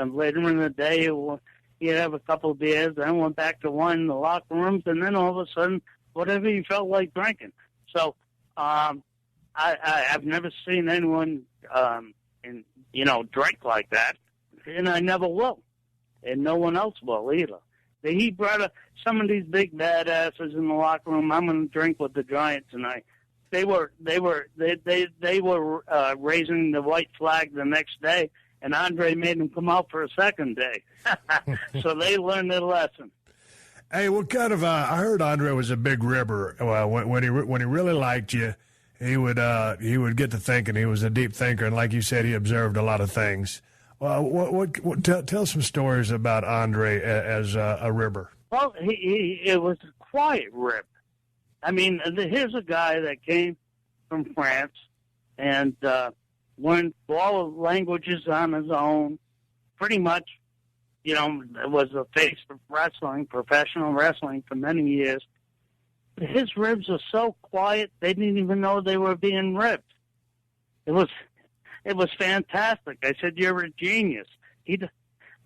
Speaker 5: later in the day, you'd have a couple of beers, then went back to wine in the locker rooms, and then all of a sudden, whatever you felt like drinking. So I've never seen anyone, drink like that, and I never will, and no one else will either. He brought some of these big badasses in the locker room. I'm going to drink with the Giant tonight. They were raising the white flag the next day, and Andre made them come out for a second day. So they learned their lesson.
Speaker 3: Hey, what kind of? I heard Andre was a big ribber. When he really liked you, he would get to thinking. He was a deep thinker, and like you said, he observed a lot of things. Tell some stories about Andre as a ribber.
Speaker 5: Well, it was a quiet rib. I mean, here's a guy that came from France and learned all the languages on his own. Pretty much, was a face of wrestling, professional wrestling for many years. His ribs are so quiet, they didn't even know they were being ribbed. It was fantastic. I said, "You're a genius."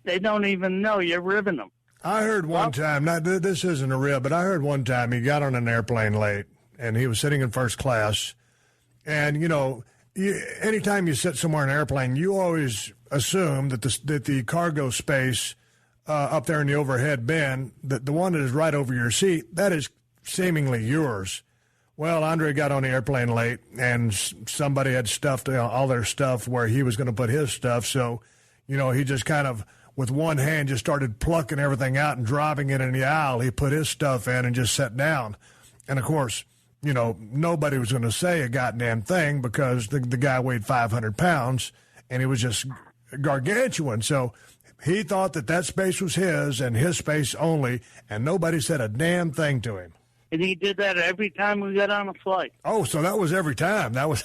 Speaker 5: They don't even know you're ribbing them.
Speaker 3: I heard one time, this isn't a rib, but I heard one time he got on an airplane late, and he was sitting in first class. And, anytime you sit somewhere in an airplane, you always assume that the cargo space up there in the overhead bin, that the one that is right over your seat, that is seemingly yours. Well, Andre got on the airplane late, and somebody had stuffed all their stuff where he was going to put his stuff. So, he just kind of, with one hand, just started plucking everything out and dropping it in the aisle. He put his stuff in and just sat down. And, of course, nobody was going to say a goddamn thing because the guy weighed 500 pounds, and he was just gargantuan. So he thought that space was his and his space only, and nobody said a damn thing to him.
Speaker 5: And he did that every time we got on a flight.
Speaker 3: Oh, so that was every time. That was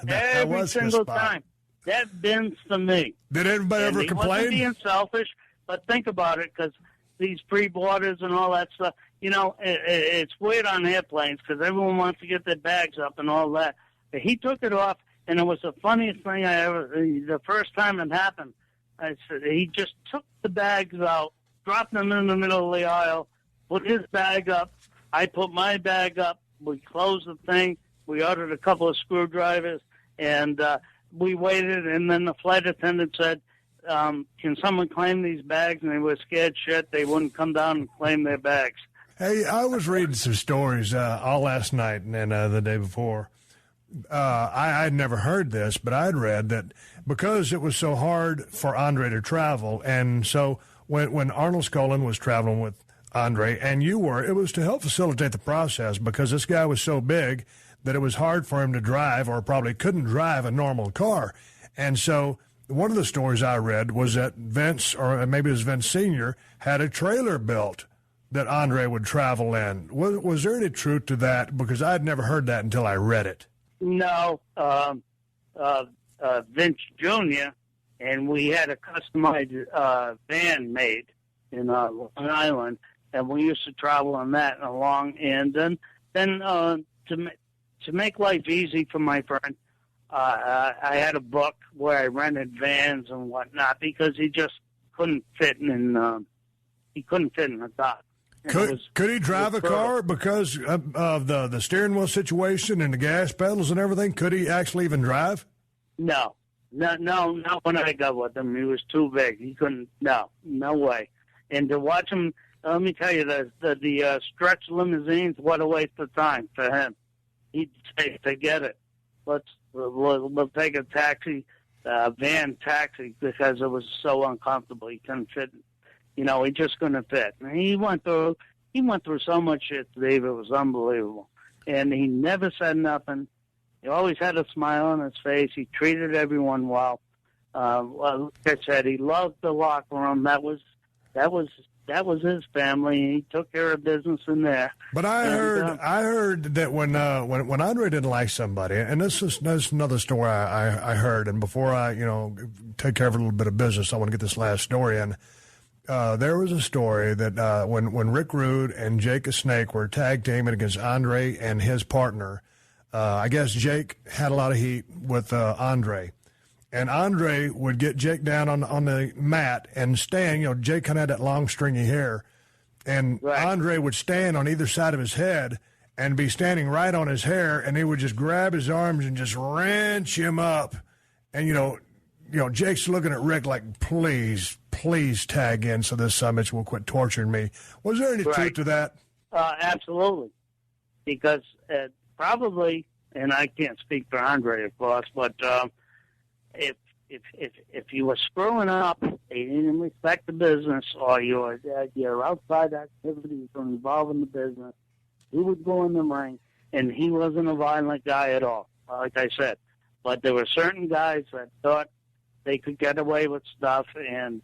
Speaker 5: every single time. That bends to me.
Speaker 3: Did anybody ever complain?
Speaker 5: He wasn't being selfish, but think about it, because these pre-boarders and all that stuff, it's weird on airplanes because everyone wants to get their bags up and all that. But he took it off, and it was the funniest thing the first time it happened. I said, he just took the bags out, dropped them in the middle of the aisle, put his bag up. I put my bag up. We closed the thing. We ordered a couple of screwdrivers, and we waited. And then the flight attendant said, can someone claim these bags? And they were scared shit. They wouldn't come down and claim their bags.
Speaker 3: Hey, I was reading some stories all last night and then the day before. I had never heard this, but I'd read that because it was so hard for Andre to travel, and so when Arnold Skolin was traveling with Andre, and it was to help facilitate the process because this guy was so big that it was hard for him to drive, or probably couldn't drive a normal car. And so one of the stories I read was that Vince, or maybe it was Vince Sr., had a trailer built that Andre would travel in. Was there any truth to that? Because I'd never heard that until I read it.
Speaker 5: No, Vince Jr., and we had a customized van made in Long Island, and we used to travel on that along. And then to make life easy for my friend, I had a book where I rented vans and whatnot because he just couldn't fit in the dock.
Speaker 3: Could he drive a car because of the steering wheel situation and the gas pedals and everything? Could he actually even drive?
Speaker 5: No, not when I got with him. He was too big. He couldn't. No way. And to watch him, let me tell you, the stretch limousines, what a waste of time for him. He'd say, forget it. We'll take a taxi, van taxi, because it was so uncomfortable. He couldn't fit. He just couldn't fit. And he went through so much shit, Dave. It was unbelievable. And he never said nothing. He always had a smile on his face. He treated everyone well. Like I said, he loved the locker room. That was his family. He took care of business in there.
Speaker 3: But I heard that when Andre didn't like somebody, and this is another story I heard. And before I take care of a little bit of business, I want to get this last story in. There was a story that when Rick Rude and Jake the Snake were tag teaming against Andre and his partner, I guess Jake had a lot of heat with Andre. And Andre would get Jake down on the mat and stand. Jake kind of had that long, stringy hair. And right. Andre would stand on either side of his head and be standing right on his hair, and he would just grab his arms and just wrench him up. And, Jake's looking at Rick like, please tag in so this Summits will quit torturing me. Was there any truth to that?
Speaker 5: Absolutely. Because probably, and I can't speak for Andre, of course, but if you were screwing up, they didn't respect the business, or your outside activities were involved in the business, he would go in the ring, and he wasn't a violent guy at all, like I said. But there were certain guys that thought they could get away with stuff, and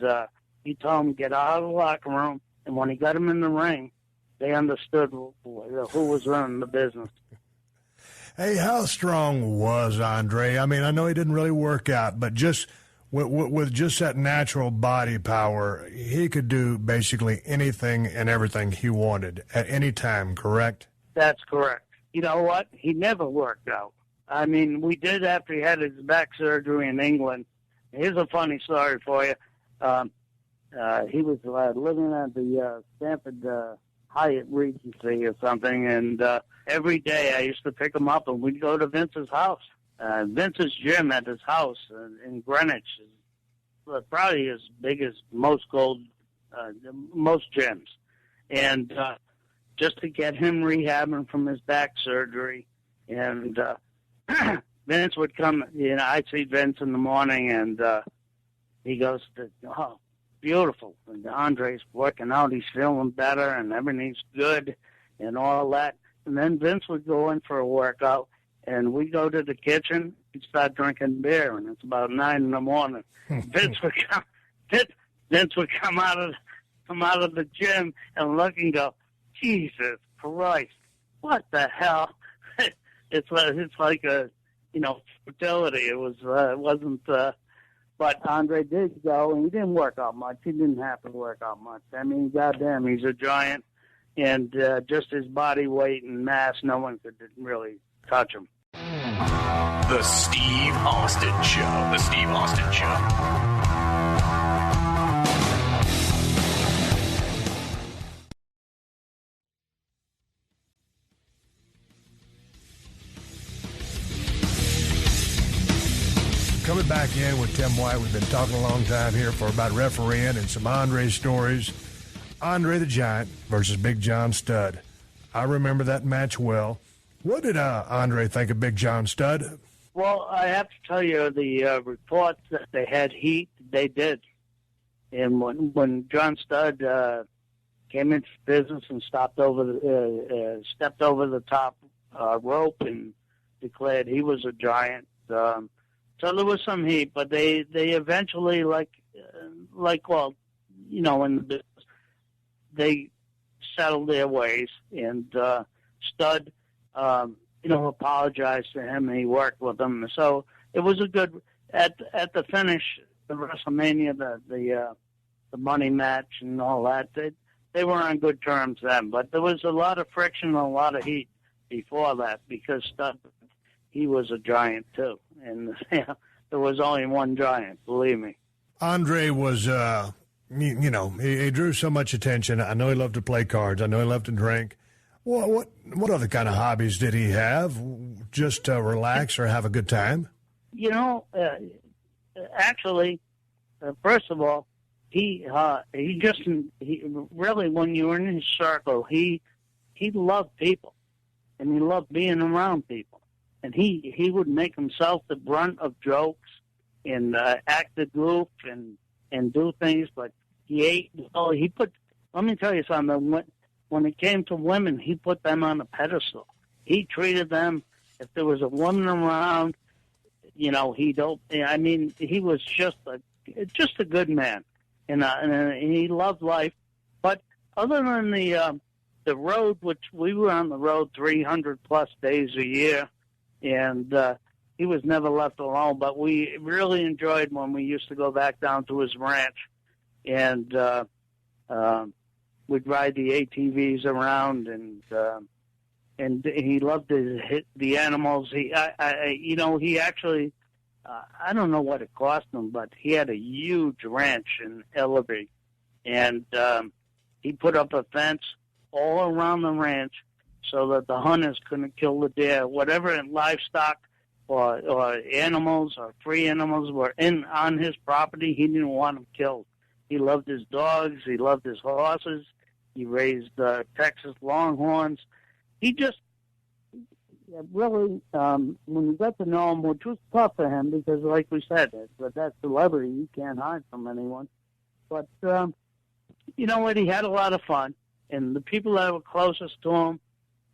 Speaker 5: he told them to get out of the locker room, and when he got them in the ring, they understood who was running the business.
Speaker 3: Hey, how strong was Andre? I mean, I know he didn't really work out, but just with just that natural body power, he could do basically anything and everything he wanted at any time, correct?
Speaker 5: That's correct. You know what? He never worked out. I mean, we did after he had his back surgery in England. Here's a funny story for you. He was living at the Stanford Hyatt Regency or something, and every day I used to pick him up, and we'd go to Vince's house. Vince's gym at his house in Greenwich is probably as big as most gyms. And just to get him rehabbing from his back surgery, and Vince would come, I'd see Vince in the morning, and he goes, oh, beautiful. And Andre's working out, he's feeling better, and everything's good, and all that. And then Vince would go in for a workout, and we go to the kitchen, he'd start drinking beer, and it's about 9 in the morning. Vince would come out of the gym and look and go, Jesus Christ, what the hell? It's like a, fertility. It wasn't, but Andre did go, and he didn't work out much. He didn't have to work out much. I mean, goddamn, he's a giant, and just his body weight and mass, no one could really touch him.
Speaker 2: The Steve Austin Show. The Steve Austin Show.
Speaker 3: Coming back in with Tim White. We've been talking a long time here about refereeing and some Andre stories. Andre the Giant versus Big John Studd. I remember that match well. What did Andre think of Big John Studd?
Speaker 5: Well, I have to tell you, the reports that they had heat, they did. And when John Studd came into business and stepped over the top rope and declared he was a giant, so there was some heat, but they eventually, in the business, they settled their ways, and Studd, apologized to him, and he worked with him. So it was a good, at the finish, the WrestleMania, the money match and all that, they were on good terms then, but there was a lot of friction and a lot of heat before that, because Studd, he was a giant too, and there was only one giant, believe me.
Speaker 3: Andre was, he drew so much attention. I know he loved to play cards. I know he loved to drink. What other kind of hobbies did he have? Just to relax or have a good time?
Speaker 5: Actually, first of all, he really, when you were in his circle, he loved people, and he loved being around people. And he would make himself the brunt of jokes and act the goof and do things, but he ate. Oh, let me tell you something. When it came to women, he put them on a pedestal. He treated them, if there was a woman around, he was just a good man, and he loved life. But other than the road, which we were on the road 300 plus days a year. And he was never left alone, but we really enjoyed when we used to go back down to his ranch, and we'd ride the ATVs around, and he loved the animals. He actually, I don't know what it cost him, but he had a huge ranch in Ellerby, and he put up a fence all around the ranch, so that the hunters couldn't kill the deer. Whatever livestock or animals or free animals were on his property, he didn't want them killed. He loved his dogs. He loved his horses. He raised Texas Longhorns. He just really, when you got to know him, which was tough for him because, like we said, that celebrity, you can't hide from anyone. But you know what? He had a lot of fun, and the people that were closest to him,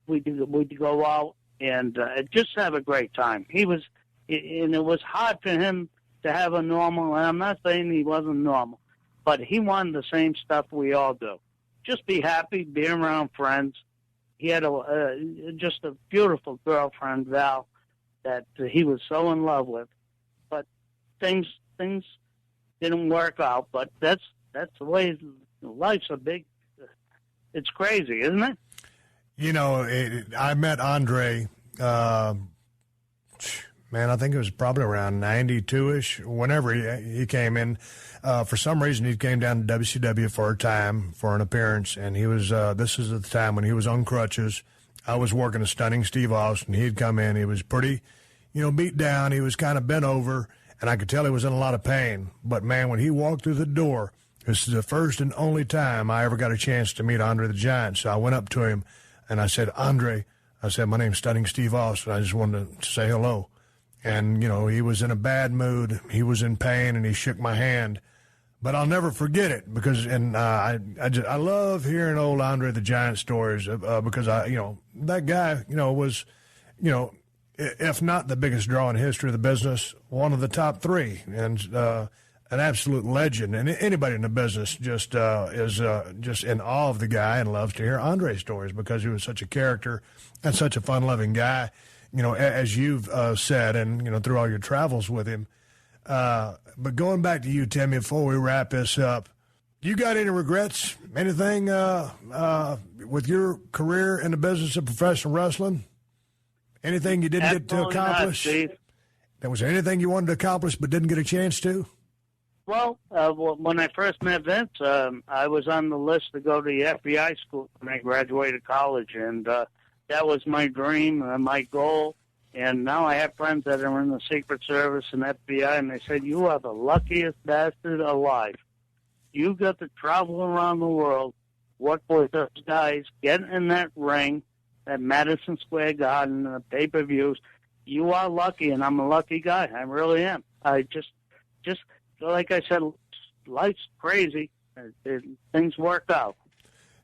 Speaker 5: we'd go out and just have a great time. And it was hard for him to have a normal, and I'm not saying he wasn't normal, but he wanted the same stuff we all do. Just be happy, be around friends. He had just a beautiful girlfriend, Val, that he was so in love with. But things didn't work out. But that's the way life's it's crazy, isn't it?
Speaker 3: You know, I met Andre, I think it was probably around 92-ish, whenever he came in. For some reason, he came down to WCW for a time, for an appearance, and he was, this is at the time when he was on crutches. I was working a Stunning Steve Austin. He'd come in. He was pretty, beat down. He was kind of bent over, and I could tell he was in a lot of pain. But, man, when he walked through the door, this is the first and only time I ever got a chance to meet Andre the Giant. So I went up to him, and I said, Andre, my name's Stunning Steve Austin. I just wanted to say hello. And, he was in a bad mood. He was in pain, and he shook my hand. But I'll never forget it because, I love hearing old Andre the Giant stories because that guy, was, if not the biggest draw in history of the business, one of the top three, and an absolute legend. And anybody in the business just is just in awe of the guy and loves to hear Andre's stories because he was such a character and such a fun-loving guy. As you've said, and through all your travels with him. But going back to you, Timmy, before we wrap this up, you got any regrets? Anything with your career in the business of professional wrestling? Anything you didn't get to accomplish? Was there anything you wanted to accomplish but didn't get a chance to?
Speaker 5: Well, when I first met Vince, I was on the list to go to the FBI school when I graduated college, and that was my dream, my goal. And now I have friends that are in the Secret Service and FBI, and they said, you are the luckiest bastard alive. You got to travel around the world, work with those guys, get in that ring at Madison Square Garden, the pay-per-views. You are lucky, and I'm a lucky guy. I really am. I just like I said, life's crazy. Things work out.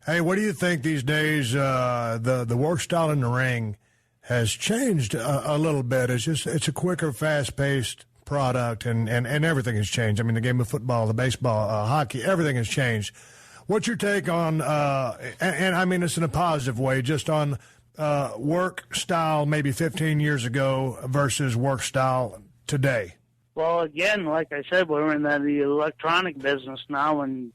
Speaker 3: Hey, what do you think these days, the work style in the ring has changed a little bit? It's a quicker, fast-paced product, and everything has changed. I mean, the game of football, the baseball, hockey, everything has changed. What's your take on, and I mean this in a positive way, just on work style maybe 15 years ago versus work style today?
Speaker 5: Well, again, like I said, we're in the electronic business now, and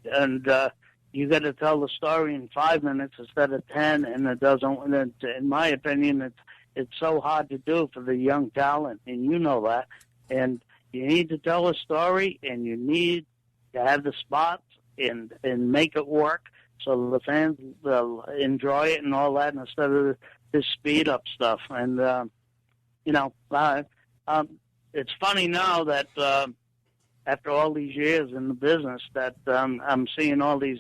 Speaker 5: you got to tell the story in 5 minutes instead of 10, and it doesn't. In my opinion, it's so hard to do for the young talent, and you know that. And you need to tell a story, and you need to have the spots and make it work so the fans will enjoy it and all that instead of this speed up stuff. And it's funny now that after all these years in the business that I'm seeing all these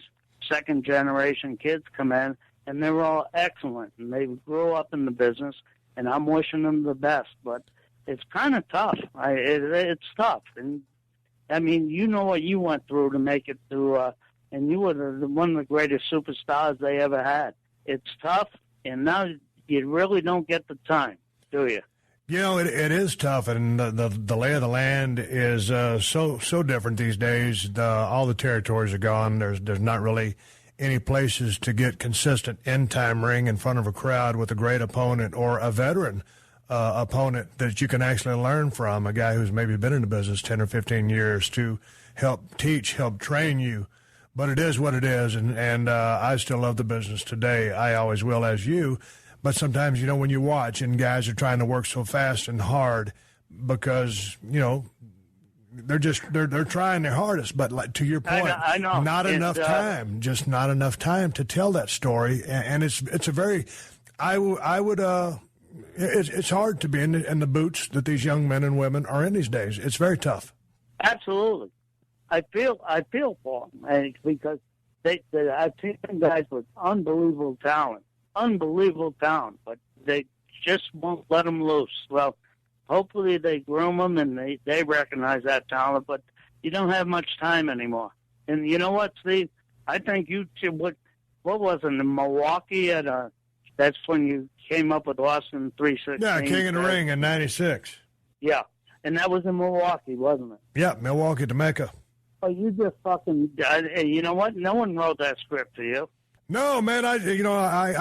Speaker 5: second generation kids come in, and they're all excellent, and they grew up in the business, and I'm wishing them the best. But it's kind of tough. It's tough, and I mean, you know what you went through to make it through, and you were one of the greatest superstars they ever had. It's tough, and now you really don't get the time, do you?
Speaker 3: It is tough, and the lay of the land is so different these days. All the territories are gone. There's not really any places to get consistent end-time ring in front of a crowd with a great opponent or a veteran opponent that you can actually learn from, a guy who's maybe been in the business 10 or 15 years to help teach, help train you. But it is what it is, and I still love the business today. I always will, as you. But sometimes, when you watch and guys are trying to work so fast and hard because, they're trying their hardest. But like, to your point,
Speaker 5: I know.
Speaker 3: Not enough time, just not enough time to tell that story. And it's a very, it's hard to be in the boots that these young men and women are in these days. It's very tough.
Speaker 5: Absolutely. I feel for them because I've seen guys with unbelievable talent, but they just won't let them loose. Well, hopefully they groom them and they recognize that talent, but you don't have much time anymore. And you know what, Steve? I think what was it, in Milwaukee that's when you came up with Austin 316.
Speaker 3: Yeah, King of the Ring in '96.
Speaker 5: Yeah. And that was in Milwaukee, wasn't it?
Speaker 3: Yeah, Milwaukee to Mecca.
Speaker 5: Oh, you just fucking, you know what? No one wrote that script to you.
Speaker 3: No, man, I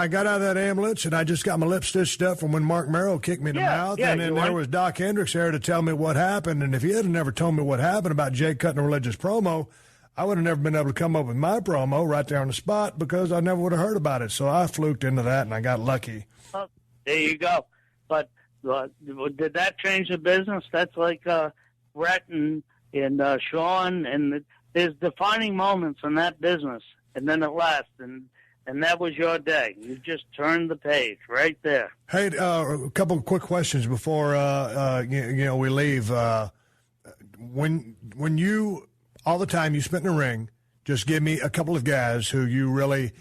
Speaker 3: got out of that ambulance, and I just got my lip stitched up from when Mark Merrill kicked me in the mouth. And then there was Doc Hendricks there to tell me what happened. And if he had never told me what happened about Jake cutting a religious promo, I would have never been able to come up with my promo right there on the spot because I never would have heard about it. So I fluked into that, and I got lucky.
Speaker 5: Oh, there you go. But did that change the business? That's like Brett and Sean, and there's defining moments in that business, and then it lasts, and that was your day. You just turned the page right there.
Speaker 3: Hey, a couple of quick questions before we leave. When you all the time you spent in the ring, just give me a couple of guys who you really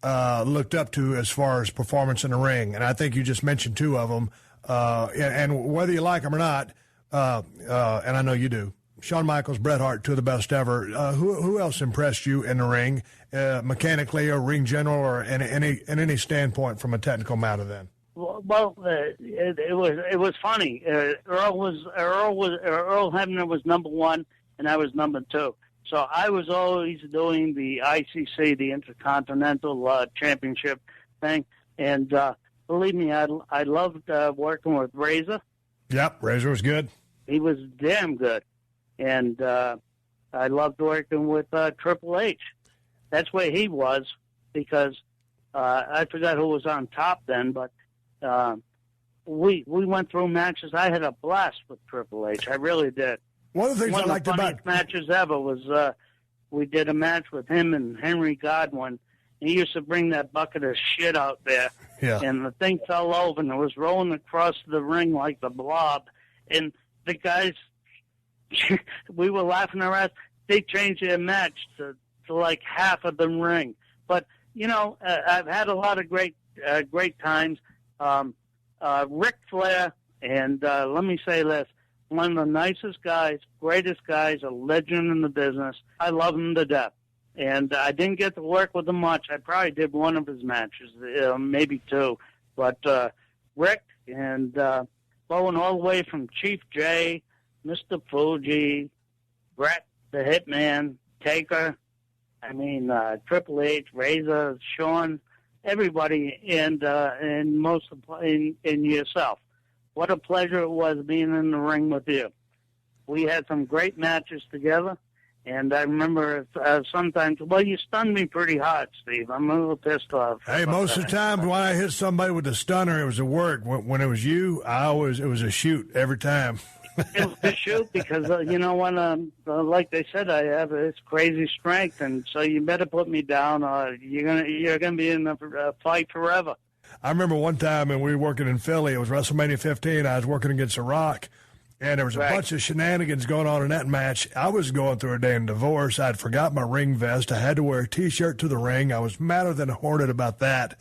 Speaker 3: looked up to as far as performance in the ring, and I think you just mentioned two of them. And whether you like them or not, and I know you do. Shawn Michaels, Bret Hart, two of the best ever. Who else impressed you in the ring, mechanically or ring general, or in any standpoint from a technical matter? Then,
Speaker 5: well, it was funny. Earl Hebner was number one, and I was number two. So I was always doing the ICC, the Intercontinental Championship thing, and believe me, I loved working with Razor.
Speaker 3: Yep, Razor was good.
Speaker 5: He was damn good. And I loved working with Triple H. That's where he was, because I forgot who was on top then, but we went through matches. I had a blast with Triple H. I really did.
Speaker 3: One of the things I liked about
Speaker 5: matches ever was we did a match with him and Henry Godwin. He used to bring that bucket of shit out there, and the thing fell over, and it was rolling across the ring like the blob. And the guys, we were laughing our ass. They changed their match to like half of the ring. But, I've had a lot of great times. Ric Flair, and let me say this, one of the nicest guys, greatest guys, a legend in the business. I love him to death. And I didn't get to work with him much. I probably did one of his matches, maybe two. But Rick and going all the way from Chief J, Mr. Fuji, Brett the Hitman, Taker, Triple H, Razor, Sean, everybody, and most in yourself. What a pleasure it was being in the ring with you. We had some great matches together. And I remember sometimes, you stunned me pretty hard, Steve. I'm a little pissed off.
Speaker 3: Hey, most of the time when I hit somebody with a stunner, it was a work. When it was you, it was a shoot every time.
Speaker 5: It was a shoot because, like they said, I have this crazy strength, and so you better put me down or you're gonna be in a fight forever.
Speaker 3: I remember one time, and we were working in Philly. It was WrestleMania 15. I was working against The Rock. And there was a bunch of shenanigans going on in that match. I was going through a damn divorce. I'd forgot my ring vest. I had to wear a T-shirt to the ring. I was madder than a hornet about that.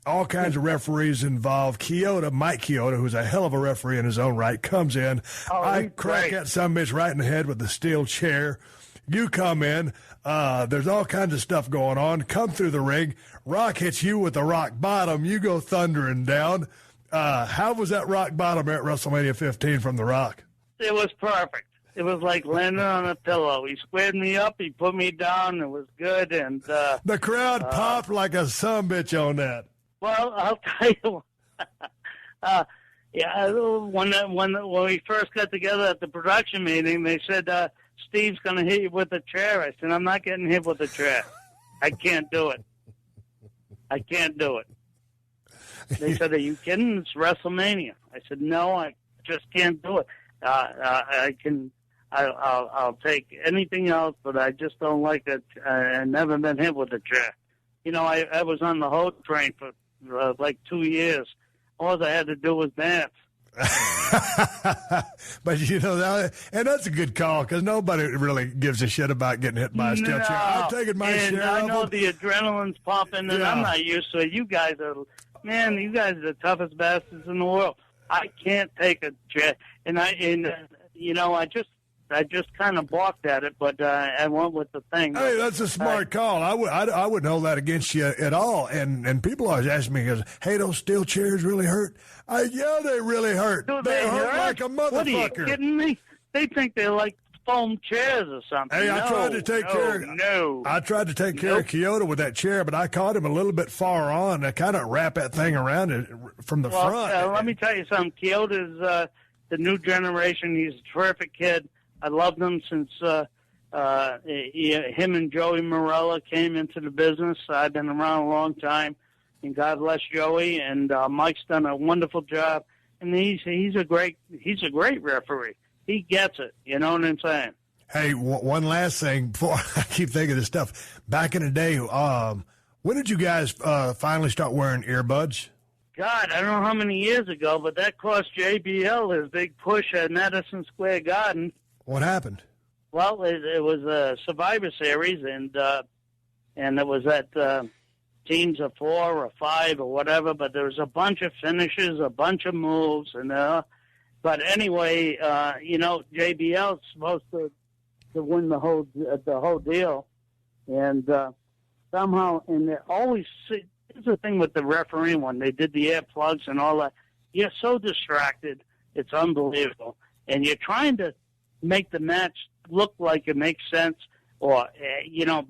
Speaker 3: All kinds of referees involved. Mike Chioda, who's a hell of a referee in his own right, comes in. I crack that sumbitch right in the head with the steel chair. You come in. There's all kinds of stuff going on. Come through the ring. Rock hits you with the rock bottom. You go thundering down. How was that rock bottom at WrestleMania 15 from The Rock?
Speaker 5: It was perfect. It was like landing on a pillow. He squared me up. He put me down. It was good. And
Speaker 3: the crowd popped like a sumbitch on that.
Speaker 5: Well, I'll tell you. When we first got together at the production meeting, they said, Steve's going to hit you with a chair. I said, I'm not getting hit with a chair. I can't do it. I can't do it. They said, are you kidding? It's WrestleMania. I said, no, I just can't do it. I'll take anything else, but I just don't like it. I've never been hit with a chair. I was on the Hope train for like 2 years. All I had to do was dance.
Speaker 3: But and that's a good call because nobody really gives a shit about getting hit by a steel chair. I'm taking my share.
Speaker 5: I know the adrenaline's pumping, and I'm not used to it. You guys are the toughest bastards in the world. I can't take a chair, and I just kind of balked at it, but I went with the thing.
Speaker 3: Hey, that's a smart call. I wouldn't hold that against you at all. And people always ask me, hey, those steel chairs really hurt? Yeah, they really hurt.
Speaker 5: They
Speaker 3: hurt like a motherfucker.
Speaker 5: What are you kidding me? They think they're like foam chairs or something.
Speaker 3: Hey, I tried to take care of Kyoto with that chair, but I caught him a little bit far on. I kind of wrap that thing around it from the front.
Speaker 5: Let me tell you something. Kyoto's the new generation. He's a terrific kid. I loved him since him and Joey Morella came into the business. I've been around a long time, and God bless Joey. And Mike's done a wonderful job. And he's a great referee. He gets it. You know what I'm saying?
Speaker 3: Hey, one last thing before I keep thinking of this stuff. Back in the day, when did you guys finally start wearing earbuds?
Speaker 5: God, I don't know how many years ago, but that cost JBL his big push at Madison Square Garden.
Speaker 3: What happened?
Speaker 5: Well, it was a Survivor Series, and it was at teams of 4 or 5 or whatever. But there was a bunch of finishes, a bunch of moves, and but anyway, JBL's supposed to win the whole deal, and somehow, and they always. Here's the thing with the referee when they did the earplugs and all that. You're so distracted, it's unbelievable, and you're trying to make the match look like it makes sense, or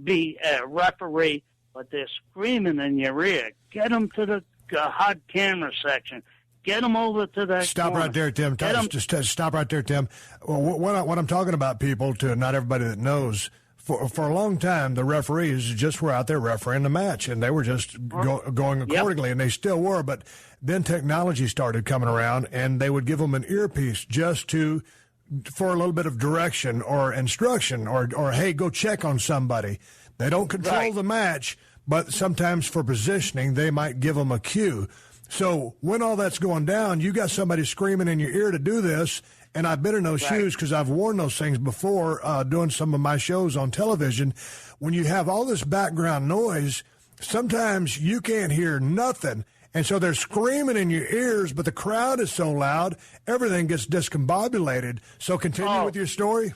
Speaker 5: be a referee, but they're screaming in your ear. Get them to the hot camera section. Get them over to that.
Speaker 3: Stop right there, Tim. Just stop right there, Tim. Well, what I'm talking about, people, to not everybody that knows, for a long time, the referees just were out there refereeing the match, and they were just going accordingly, and they still were. But then technology started coming around, and they would give them an earpiece just for a little bit of direction or instruction, or hey, go check on somebody. They don't control the match, but sometimes for positioning, they might give them a cue. So when all that's going down, you got somebody screaming in your ear to do this, and I've been in those shoes because I've worn those things before doing some of my shows on television. When you have all this background noise, sometimes you can't hear nothing, and so they're screaming in your ears, but the crowd is so loud, everything gets discombobulated. So continue with your story.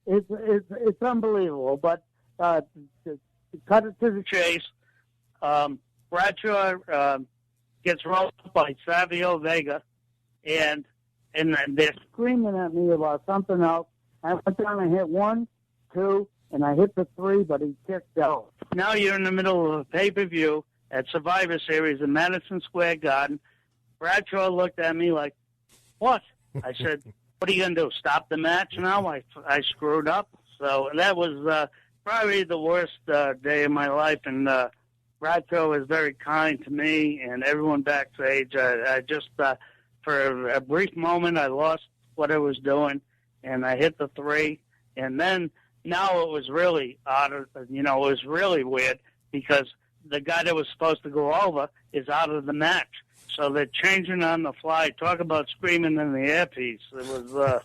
Speaker 5: It's unbelievable, but to cut it to the chase, Bradshaw gets rolled up by Savio Vega, and they're screaming at me about something else. I went down and hit 1, 2, and I hit the 3, but he kicked out. Now you're in the middle of a pay-per-view at Survivor Series in Madison Square Garden. Bradshaw looked at me like, what? I said, what are you going to do, stop the match now? I screwed up. So that was probably the worst day of my life, and Bradshaw was very kind to me and everyone backstage. I just, for a brief moment, I lost what I was doing, and I hit the 3. And then now it was really it was really weird because the guy that was supposed to go over is out of the match. So they're changing on the fly. Talk about screaming in the earpiece. It was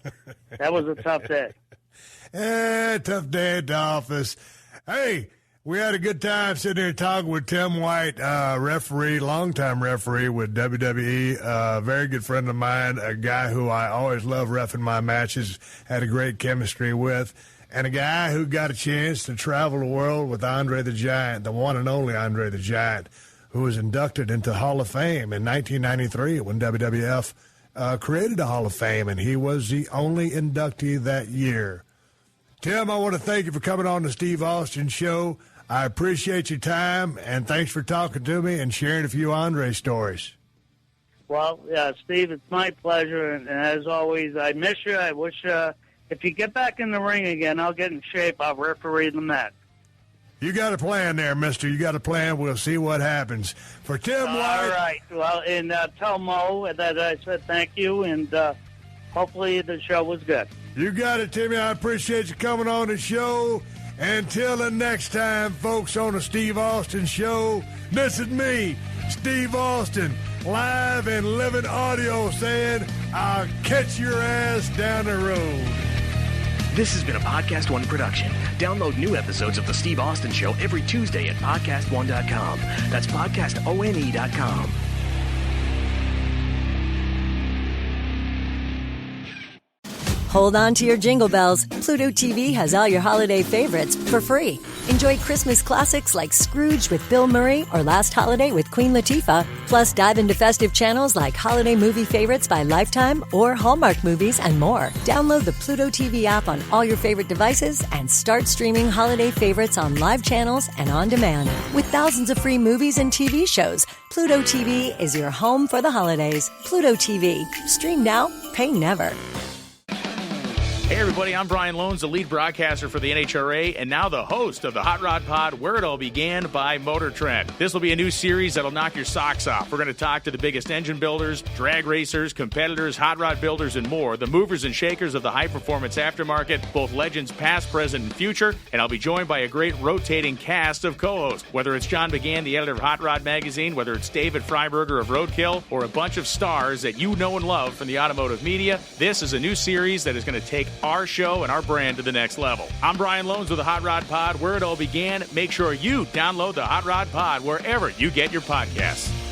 Speaker 5: that was a tough day.
Speaker 3: Tough day at the office. Hey, we had a good time sitting here talking with Tim White, longtime referee with WWE, a very good friend of mine, a guy who I always love reffing my matches, had a great chemistry with, and a guy who got a chance to travel the world with Andre the Giant, the one and only Andre the Giant, who was inducted into Hall of Fame in 1993 when WWF created a Hall of Fame, and he was the only inductee that year. Tim, I want to thank you for coming on the Steve Austin Show. I appreciate your time, and thanks for talking to me and sharing a few Andre stories.
Speaker 5: Well, Steve, it's my pleasure, and as always, I miss you. I wish if you get back in the ring again, I'll get in shape. I'll referee the match.
Speaker 3: You got a plan there, mister. You got a plan. We'll see what happens. For Tim White.
Speaker 5: All right. Well, and tell Mo that I said thank you, and hopefully the show was good.
Speaker 3: You got it, Timmy. I appreciate you coming on the show. Until the next time, folks, on the Steve Austin Show, this is me, Steve Austin, live and living audio saying, I'll catch your ass down the road.
Speaker 2: This has been a PodcastOne production. Download new episodes of The Steve Austin Show every Tuesday at PodcastOne.com. That's PodcastOne.com.
Speaker 6: Hold on to your jingle bells. Pluto TV has all your holiday favorites for free. Enjoy Christmas classics like Scrooge with Bill Murray or Last Holiday with Queen Latifah. Plus, dive into festive channels like holiday movie favorites by Lifetime or Hallmark movies and more. Download the Pluto TV app on all your favorite devices and start streaming holiday favorites on live channels and on demand. With thousands of free movies and TV shows, Pluto TV is your home for the holidays. Pluto TV. Stream now, pay never.
Speaker 7: Hey everybody, I'm Brian Loans, the lead broadcaster for the NHRA, and now the host of the Hot Rod Pod, Where It All Began by Motor Trend. This will be a new series that'll knock your socks off. We're going to talk to the biggest engine builders, drag racers, competitors, hot rod builders, and more, the movers and shakers of the high-performance aftermarket, both legends past, present, and future, and I'll be joined by a great rotating cast of co-hosts. Whether it's John McGann, the editor of Hot Rod Magazine, whether it's David Freiberger of Roadkill, or a bunch of stars that you know and love from the automotive media, this is a new series that is going to take our show and our brand to the next level. I'm Brian Loans with the Hot Rod Pod, Where It All Began. Make sure you download the Hot Rod Pod wherever you get your podcasts.